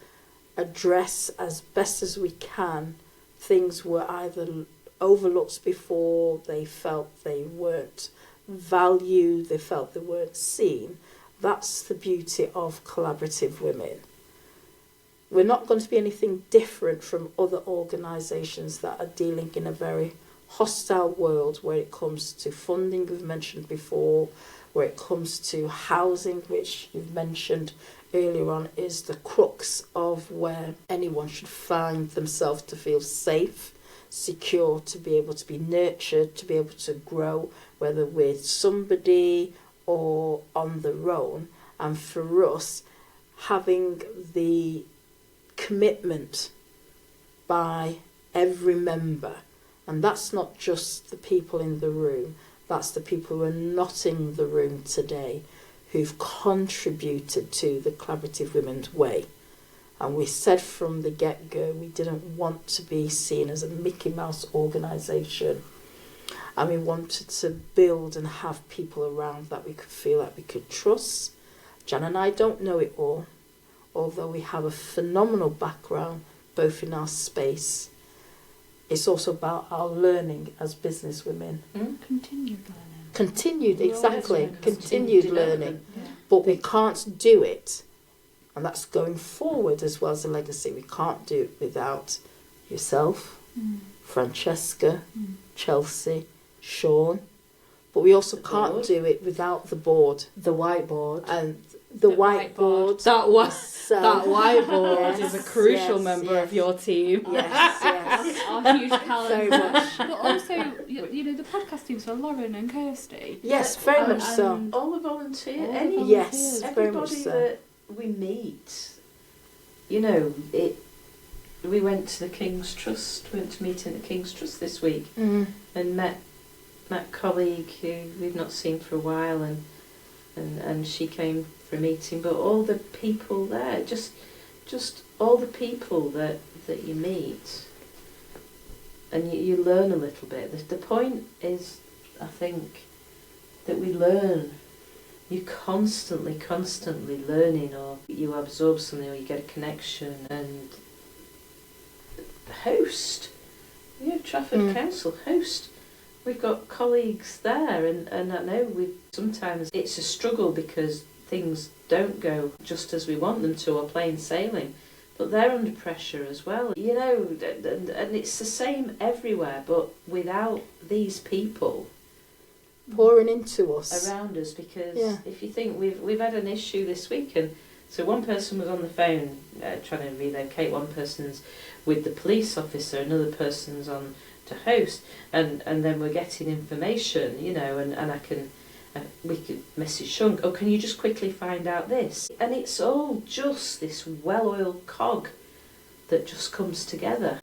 address as best as we can things were either overlooked before, they felt they weren't valued, they felt they weren't seen. That's the beauty of collaborative women. We're not going to be anything different from other organisations that are dealing in a very hostile world where it comes to funding, we've mentioned before, where it comes to housing, which you've mentioned earlier on, is the crux of where anyone should find themselves to feel safe, secure, to be able to be nurtured, to be able to grow, whether with somebody or on their own. And for us, having the commitment by every member, and that's not just the people in the room, that's the people who are not in the room today, who've contributed to the Collaborative Women's Way. And we said from the get-go we didn't want to be seen as a Mickey Mouse organisation, and we wanted to build and have people around that we could feel like we could trust. Jan and I don't know it all, although we have a phenomenal background both in our space. It's also about our learning as business women. Continued learning. Continued, Well, exactly, that's continued learning. development. Yeah. But we can't do it, and that's going forward as well as a legacy. We can't do it without yourself, Francesca, Chelsea, Sean. But we also The can't board. do it without the board The whiteboard. and the whiteboard. That was So- that whiteboard Yes, is a crucial yes, member yes. of your team. Yes, yes. Our huge calendar. Very much. But also, you know, the podcast teams for Lauren and Kirsty. Yes, very much so. And All the volunteers, All the any Yes, very much everybody so. that we meet, you know, it. We went to the King's Trust. Went to meet in the King's Trust this week Mm. and met a colleague who we've not seen for a while, and she came for a meeting. But all the people there, just all the people that you meet, and you learn a little bit. The point is, I think, that we learn. You're constantly learning, or you absorb something, or you get a connection. And the host, Trafford Council host, we've got colleagues there, and I know sometimes it's a struggle because things don't go just as we want them to, or plain sailing. But they're under pressure as well, you know, and it's the same everywhere. But without these people Pouring into us. around us, because Yeah. if you think we've had an issue this week, and so one person was on the phone trying to relocate, one person's with the police officer, another person's on to host, and then we're getting information, you know, and I can we could message Sean, oh, can you just quickly find out this? And it's all just this well-oiled cog that just comes together.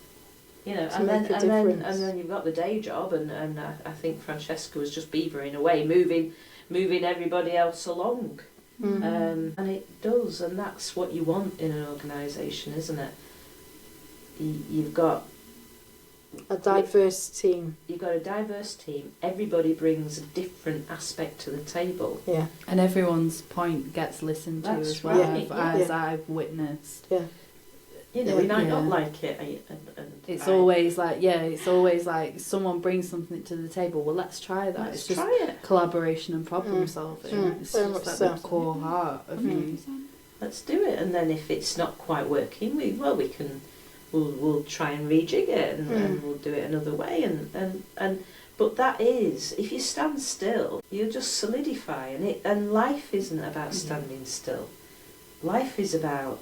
You know, To and make a then difference. you've got the day job, and I think Francesca was just beavering away, moving everybody else along, Mm. and it does, and that's what you want in an organisation, isn't it? You've got A diverse team. you've got a diverse team. Everybody brings a different aspect to the table. Yeah. And everyone's point gets listened to That's as well, right, as yeah. I've witnessed. Yeah. You know, we might not Yeah. like it, and It's always like someone brings something to the table. Well, let's try that. let's It's just try it. collaboration and problem Mm. solving. Mm, It's very just much at the so. core heart of you. Let's do it, and then if it's not quite working, we'll try and rejig it, and we'll do it another way, and but that is, if you stand still, you just solidify, and life isn't about standing still. Life is about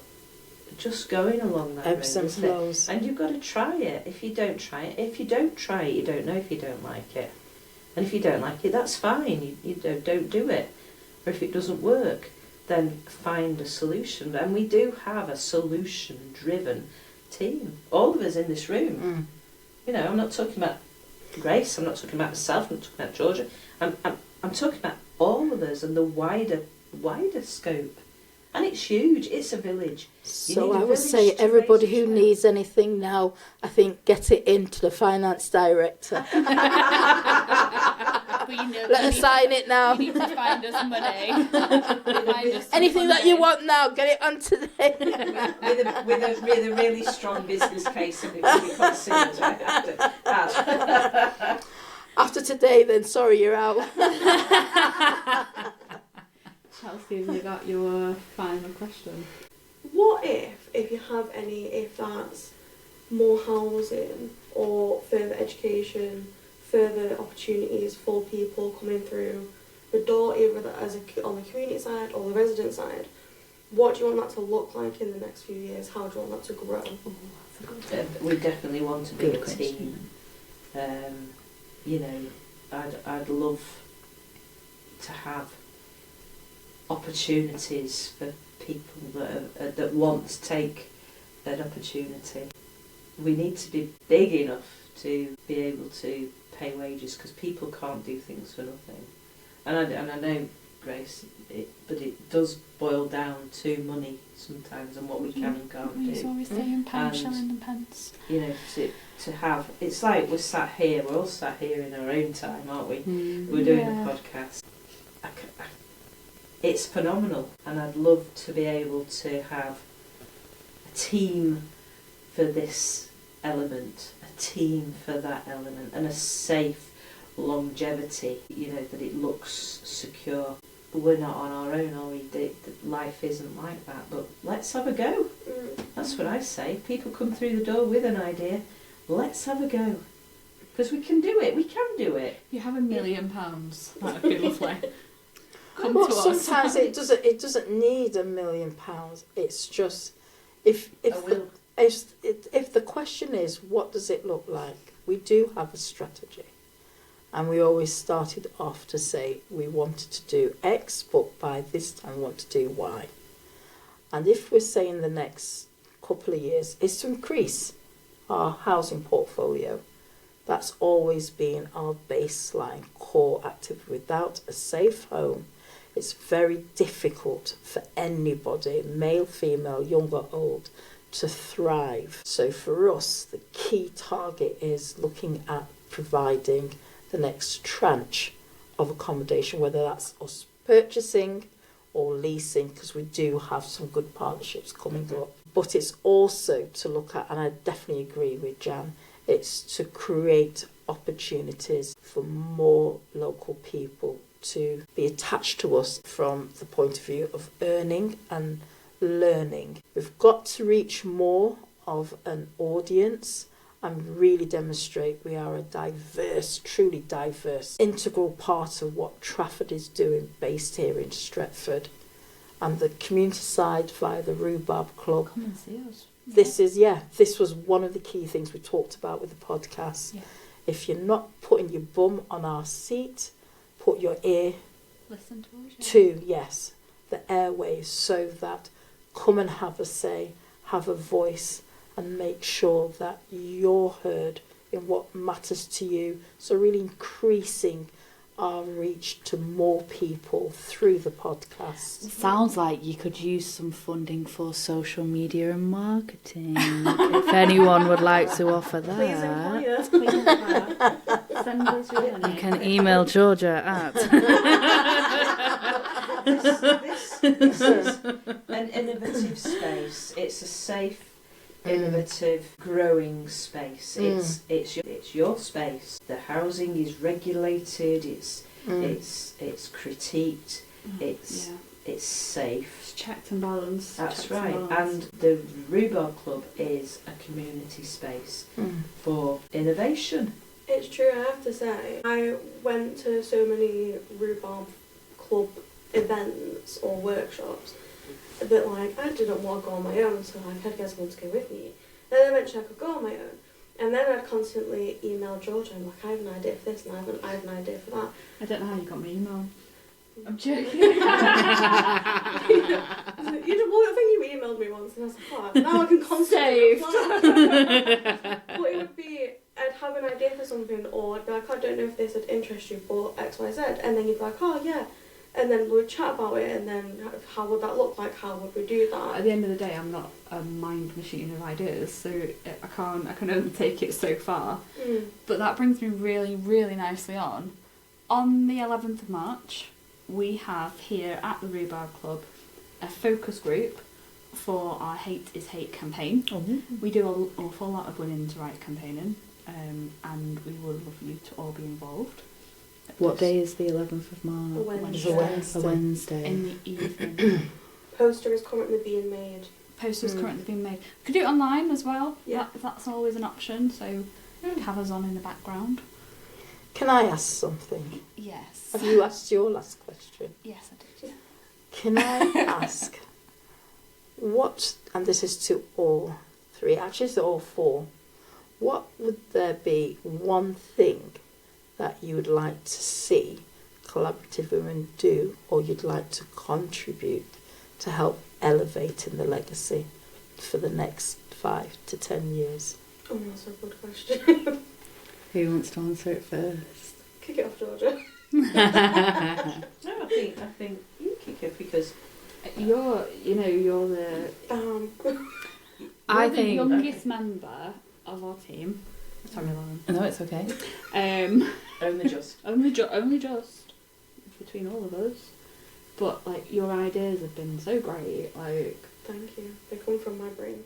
just going along that road, Ebbs and isn't it? flows. And you've got to try it. If you don't try it, you don't know if you don't like it. And if you don't like it, that's fine. You don't do it. Or if it doesn't work, then find a solution. And we do have a solution-driven team. All of us in this room. Mm. You know, I'm not talking about Grace. I'm not talking about myself. I'm not talking about Georgia. I'm talking about all of us and the wider scope. And it's huge. It's a village. You So need a I would village say to everybody raise a who child. needs anything now, I think get it into the finance director. But you know, Let us sign it now. You need to find us money. Find us some Anything that you funding. want now, get it on today. with a really strong business case, and it will be considered. After today, then sorry, you're out. Chelsea, have you got your final question? What if you have any, if that's more housing or further education, further opportunities for people coming through the door, either on the community side or the resident side, what do you want that to look like in the next few years? How do you want that to grow? We definitely want a big Good team. You know, I'd love to have opportunities for people that want to take that opportunity. We need to be big enough to be able to pay wages, because people can't do things for nothing. And I know, Grace, but it does boil down to money sometimes, and what we can and can't It's do. always saying pound, And- shilling and pence. You know, to have, it's like we're sat here, we're all sat here in our own time, aren't we? We're doing Yeah. a podcast. It's phenomenal, and I'd love to be able to have a team for this element, a team for that element, and a safe, longevity, that it looks secure. We're not on our own, are we? Life isn't like that, but let's have a go. That's what I say. People come through the door with an idea, let's have a go. Because we can do it, we can do it. You have £1 million, that'd be lovely. Come But to us. sometimes it doesn't need £1 million. It's just if the question is what does it look like, we do have a strategy, and we always started off to say we wanted to do X, but by this time we want to do Y. And if we're saying the next couple of years is to increase our housing portfolio, that's always been our baseline core activity. Without a safe home, it's very difficult for anybody, male, female, young or old, to thrive. So for us, the key target is looking at providing the next tranche of accommodation, whether that's us purchasing or leasing, because we do have some good partnerships coming up. But it's also to look at, and I definitely agree with Jan, it's to create opportunities for more local people to be attached to us from the point of view of earning and learning. We've got to reach more of an audience and really demonstrate we are a diverse, truly diverse, integral part of what Trafford is doing based here in Stretford. And the community side via the Rhubarb Club. Come and see us. This was one of the key things we talked about with the podcast. Yeah. If you're not putting your bum on our seat, put your ear Listen to us. to, yes, the airwaves, so that come and have a say, have a voice, and make sure that you're heard in what matters to you. So really increasing our reach to more people through the podcast. Sounds like you could use some funding for social media and marketing. If anyone would like to offer that, Please inquire. Send us your you can email Georgia at. This is an innovative space. It's a safe, innovative, growing space. It's your space. The housing is regulated. It's critiqued. It's safe. It's checked and balanced. That's right. And the Rhubarb Club is a community space for innovation. It's true, I have to say. I went to so many Rhubarb Club events or workshops that I didn't want to go on my own, so I had to get someone to go with me. Then eventually I could go on my own. And then I'd constantly email Georgia and I have an idea for this and I have an idea for that. I don't know how you got my email. I'm joking. I think you emailed me once and I was like, oh, now I can constantly reply. But it would be, I'd have an idea for something, or I'd be like, I don't know if this would interest you for X, Y, Z, and then you'd be like, oh yeah, and then we'd chat about it, and then how would that look like, how would we do that? At the end of the day, I'm not a mind machine of ideas, so I can only take it so far. But that brings me really, really nicely on. On the 11th of March, we have here at the Rhubarb Club a focus group for our Hate is Hate campaign. We do an awful lot of women's rights campaigning, and we would love you to all be involved. What day is the 11th of March? Wednesday. A Wednesday. In the evening. Poster is currently being made. Posters currently being made. We could do it online as well. Yeah. That's always an option, so have us on in the background. Can I ask something? Yes. Have you asked your last question? Yes, I did. Can I ask what, and this is to all three, actually it's to all four, what would there be one thing that you would like to see collaborative women do, or you'd like to contribute to help elevate in the legacy for the next 5 to 10 years? Oh, that's a good question. Who wants to answer it first? Kick it off, Georgia. No, I think you kick it because You're the I the think youngest member of our team. Sorry, Lauren. No, it's okay. only just. Only just between all of us. But like your ideas have been so great. Like Thank you. They come from my brain.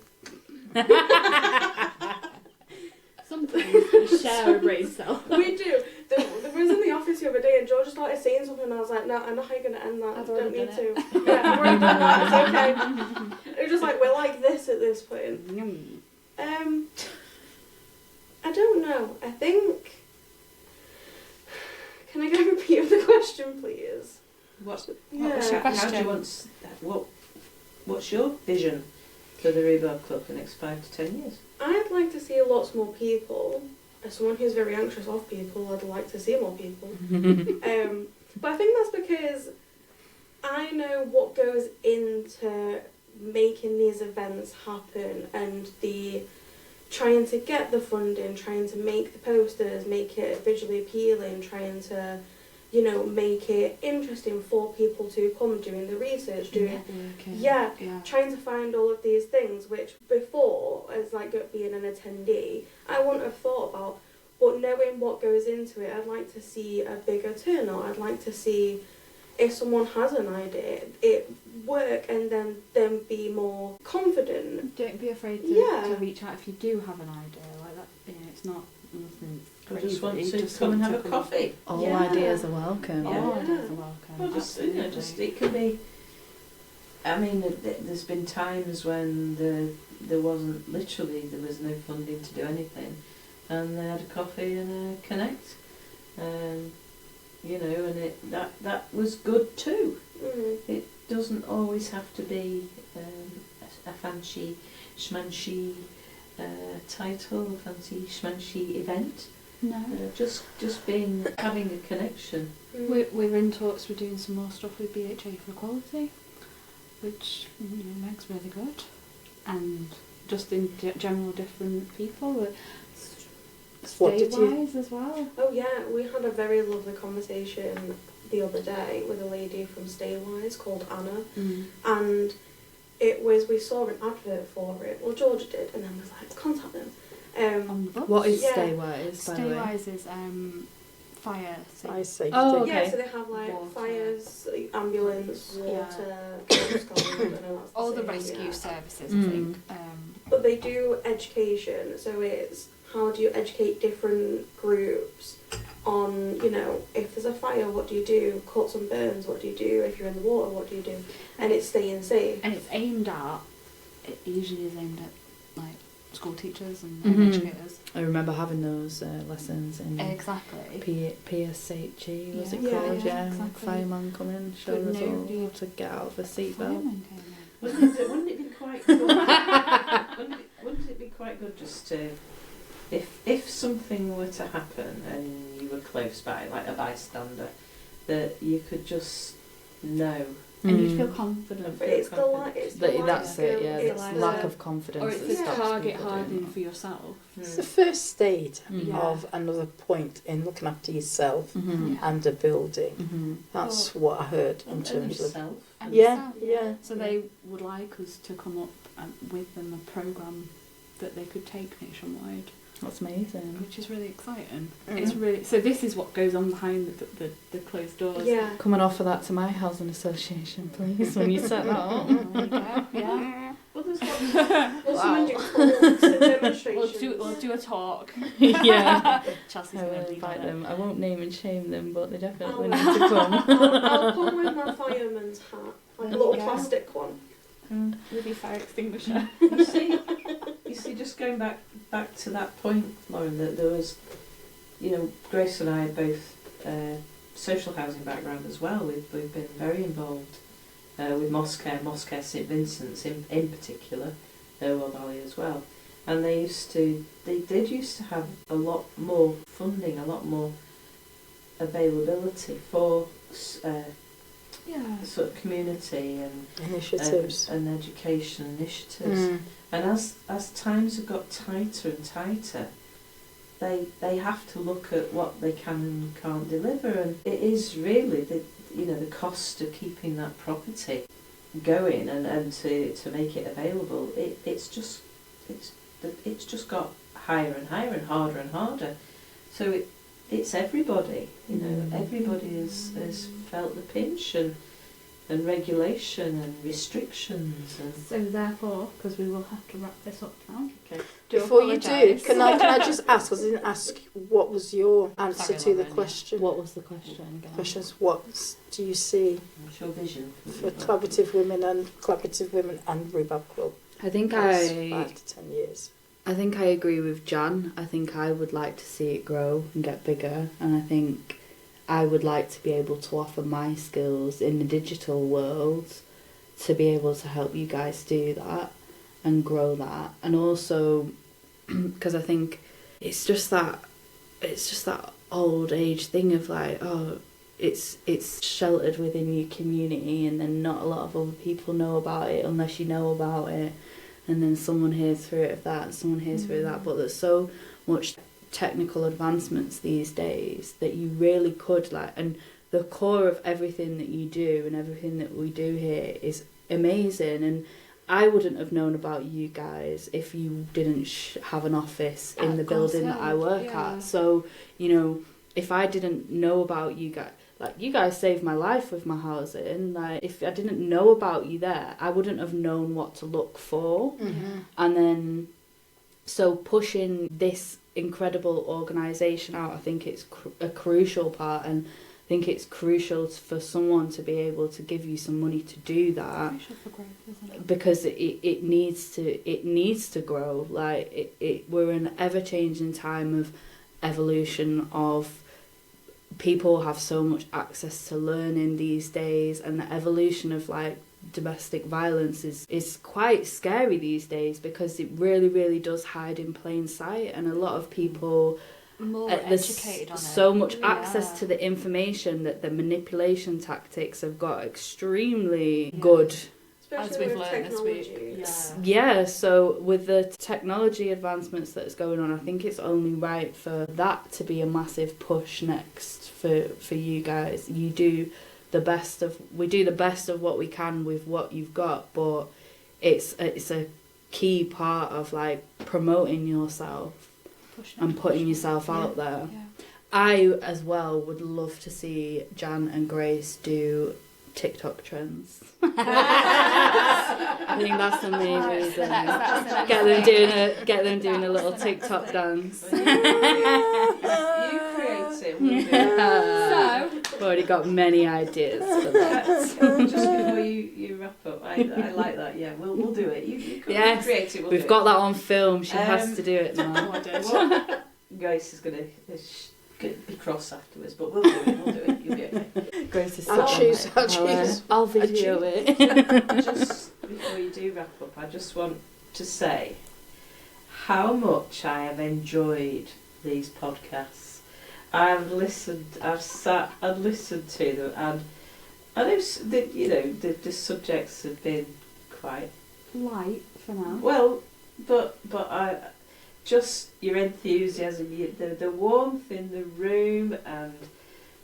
sometimes we share a brain cell. We do. There was office the other day and George started saying something and I was like, no, I know how you're going to end that. I've You don't already need done to. Yeah, I've already done that. It's okay. It was just like, we're like this at this point. I don't know. I think... Can I get a repeat of the question, please? What's your Yeah. question? How do you want... What's your vision for the Rhubarb Club for the next 5 to 10 years? I'd like to see lots more people. As someone who's very anxious of people, I'd like to see more people. But I think that's because I know what goes into making these events happen and the trying to get the funding, trying to make the posters, make it visually appealing, trying to, you know, make it interesting for people to come, doing the research, trying to find all of these things which before, as like being an attendee, I wouldn't have thought about. But knowing what goes into it, I'd like to see a bigger turnout. I'd like to see if someone has an idea, it work and then be more confident. Don't be afraid to reach out if you do have an idea like that. You know, it's not nothing I crazy. just want to come and have a coffee. All ideas are welcome. All ideas are welcome. Well, just it can be. I mean, there's been times when there was no funding to do anything, and they had a coffee and a connect, you know, and that was good too. It doesn't always have to be a fancy schmancy title, a fancy schmancy event. No. Just having a connection. We're in talks. We're doing some more stuff with BHA for Equality, which makes really good, and just in general different people. Stay-wise as well. Oh yeah, we had a very lovely conversation the other day with a lady from Staywise called Anna, and we saw an advert for it. Well, Georgia did, and then was like, contact them. What is Staywise, by the way? Staywise is fire safety. Oh, okay. Yeah, so they have like Water. fires, ambulance, water, Coast Guard, and that's all the same, rescue yeah. services, I think. But they do education, so it's how do you educate different groups on, you know, if there's a fire, what do you do? Cuts and burns, what do you do? If you're in the water, what do you do? And it's staying safe. And it's it usually is aimed at like school teachers and educators. I remember having those lessons in exactly. PSHE, was it Yeah, called? yeah, Yeah, exactly. fireman coming, showing us all to get out of the seatbelt. Wouldn't it be quite good? Wouldn't it be quite good just to, if something were to happen and you were close by, like a bystander, that you could just know. And you'd feel confident. It's the light. That's it, yeah. It's It's the- lack of confidence. Or it's that the stops target people doing hardening that. for yourself. It's the first stage Yeah. of another point in looking after yourself Mhm. and a building. Mhm. That's what I heard in And terms of... yourself. And Yeah, yourself. yeah. So they would like us to come up with them a programme that they could take nationwide, That's amazing. which is really exciting. Mm. It's really so. This is what goes on behind the closed doors. Yeah. Come and offer that to my housing association, please, when you set that up. There you go. Yeah. Well, there's We'll someone do talks and demonstrations. We'll do a talk. Yeah. Chelsea's I going will to lead invite on it. them. I won't name and shame them, but they definitely I'll- need to come. I'll come with my fireman's hat, like a There little you go. plastic one. With your fire extinguisher. You see, just going back to that point, Lauren, that there was, you know, Grace and I are both social housing background as well. We've been very involved with Moscare St Vincent's in particular, Irwell Valley as well, and they did used to have a lot more funding, a lot more availability for sort of community and Initiatives. and education initiatives. Mm. And as times have got tighter and tighter, they have to look at what they can and can't deliver, and it is really the cost of keeping that property going and to make it available. It's just got higher and higher and harder. So it's everybody. Everybody has felt the pinch, and and regulation and restrictions and. So therefore, because we will have to wrap this up now. Okay. Before you do, can I just ask? Because I didn't ask what was your answer to the question. What was the question again? Questions. What do you see What's your vision for Collaborative Women and Rhubarb Club? I think Next 5 to 10 years. I think I agree with Jan. I think I would like to see it grow and get bigger, and I think I would like to be able to offer my skills in the digital world to be able to help you guys do that and grow that. And also, because I think it's just that old age thing of like, oh, it's sheltered within your community, and then not a lot of other people know about it unless you know about it, and then someone hears through it of that, and someone hears through that. But there's so much technical advancements these days that you really could and the core of everything that you do and everything that we do here is amazing. And I wouldn't have known about you guys if you didn't have an office in the building that I work at. So, you know, if I didn't know about you guys, like, you guys saved my life with my housing. Like, if I didn't know about you there, I wouldn't have known what to look for. Mm-hmm. And then, so pushing this incredible organisation out, I think it's a crucial part, and I think it's crucial for someone to be able to give you some money to do that. Crucial for growth, isn't it? Because it needs to grow. Like, we're in an ever changing time of evolution of people have so much access to learning these days, and the evolution of like domestic violence is quite scary these days, because it really, really does hide in plain sight, and a lot of people more there's educated on it. so much access to the information that the manipulation tactics have got extremely good. Especially As we've with learned this week. technology. Yeah, so with the technology advancements that's going on, I think it's only right for that to be a massive push next for you guys. We do the best of what we can with what you've got, but it's a key part of like promoting yourself and putting yourself out there. Yeah. I as well would love to see Jan and Grace do TikTok trends. I think that's the main reason. Get them doing a little TikTok dance. You create it. We'll do it. So, I've already got many ideas for that. Just before you wrap up, I like that. Yeah, we'll do it. You create it. We've got that on film. She has to do it now. Grace is gonna be cross afterwards, but we'll do it. You'll be okay. Grace is I'll choose. I'll video it. Just before you do wrap up, I just want to say how much I have enjoyed these podcasts. I've sat and listened to them, and I know that the subjects have been quite light for now. well, but I just your enthusiasm, the warmth in the room, and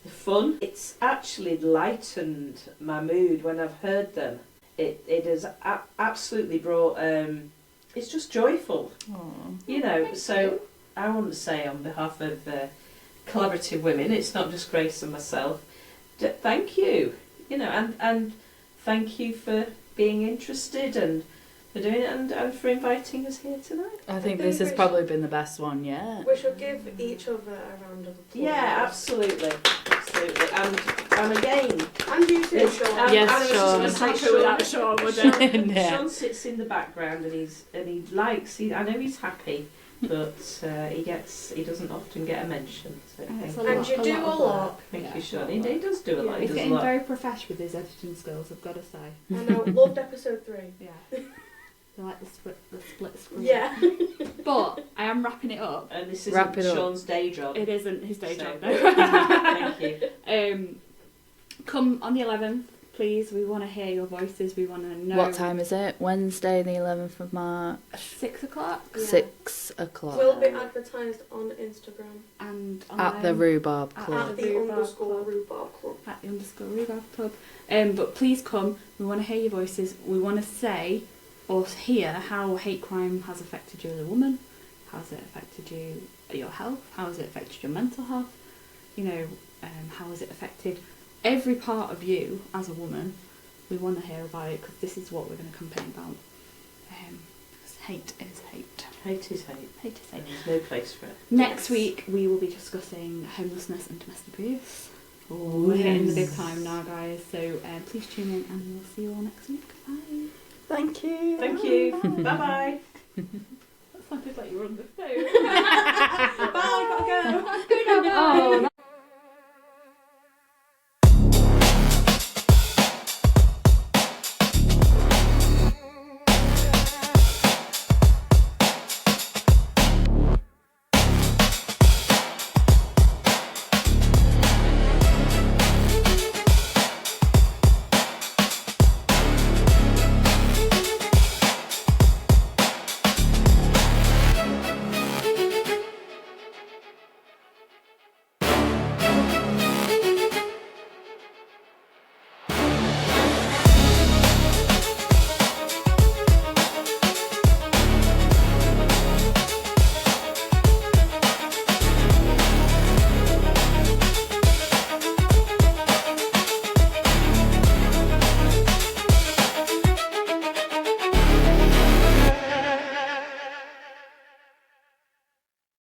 the fun. It's actually lightened my mood when I've heard them. It has absolutely brought. It's just joyful. Aww. So I want to say on behalf of Collaborative Women, it's not just Grace and myself. Thank you. And thank you for being interested and for doing it, and for inviting us here tonight. I think this has probably been the best one yet. We should give each other a round of applause. Yeah, absolutely. And again, And you too, Sean. Yes, Sean. I'm happy without Sean, would it? Yeah. Sean sits in the background and I know he's happy, but he doesn't often get a mention. So It's thank a you. And you do a lot. Thank you, Sean. He does do a lot. He He's does a getting lot. very professional with his editing skills, I've got to say. I know, loved episode 3. Yeah. I like the split screen. Yeah. But I am wrapping it up. And this Wrap isn't it up. Sean's day job. It isn't his day So- job, no. Thank you. Come on the 11th, please. We want to hear your voices. We want to know. What time is it? Wednesday, the 11th of March. 6 o'clock. Yeah. 6 o'clock. Will be advertised on Instagram. And At the Rhubarb At Club. At the Rhubarb _ Club. Rhubarb Club. At the _Rhubarb Club. But please come. We want to hear your voices. We want to say or hear how hate crime has affected you as a woman. How has it affected your health? How has it affected your mental health? How has it affected every part of you as a woman? we want to hear about it, because this is what we're going to campaign about. Because hate is hate. Hate is hate. Hate is hate. There's no place for it. Next week we will be discussing homelessness and domestic abuse. Oh, We're hitting the big time now, guys. So please tune in, and we'll see you all next week. Bye. Thank you. Thank you. Bye-bye. That sounded like you were on the phone. Bye, gotta go. Oh,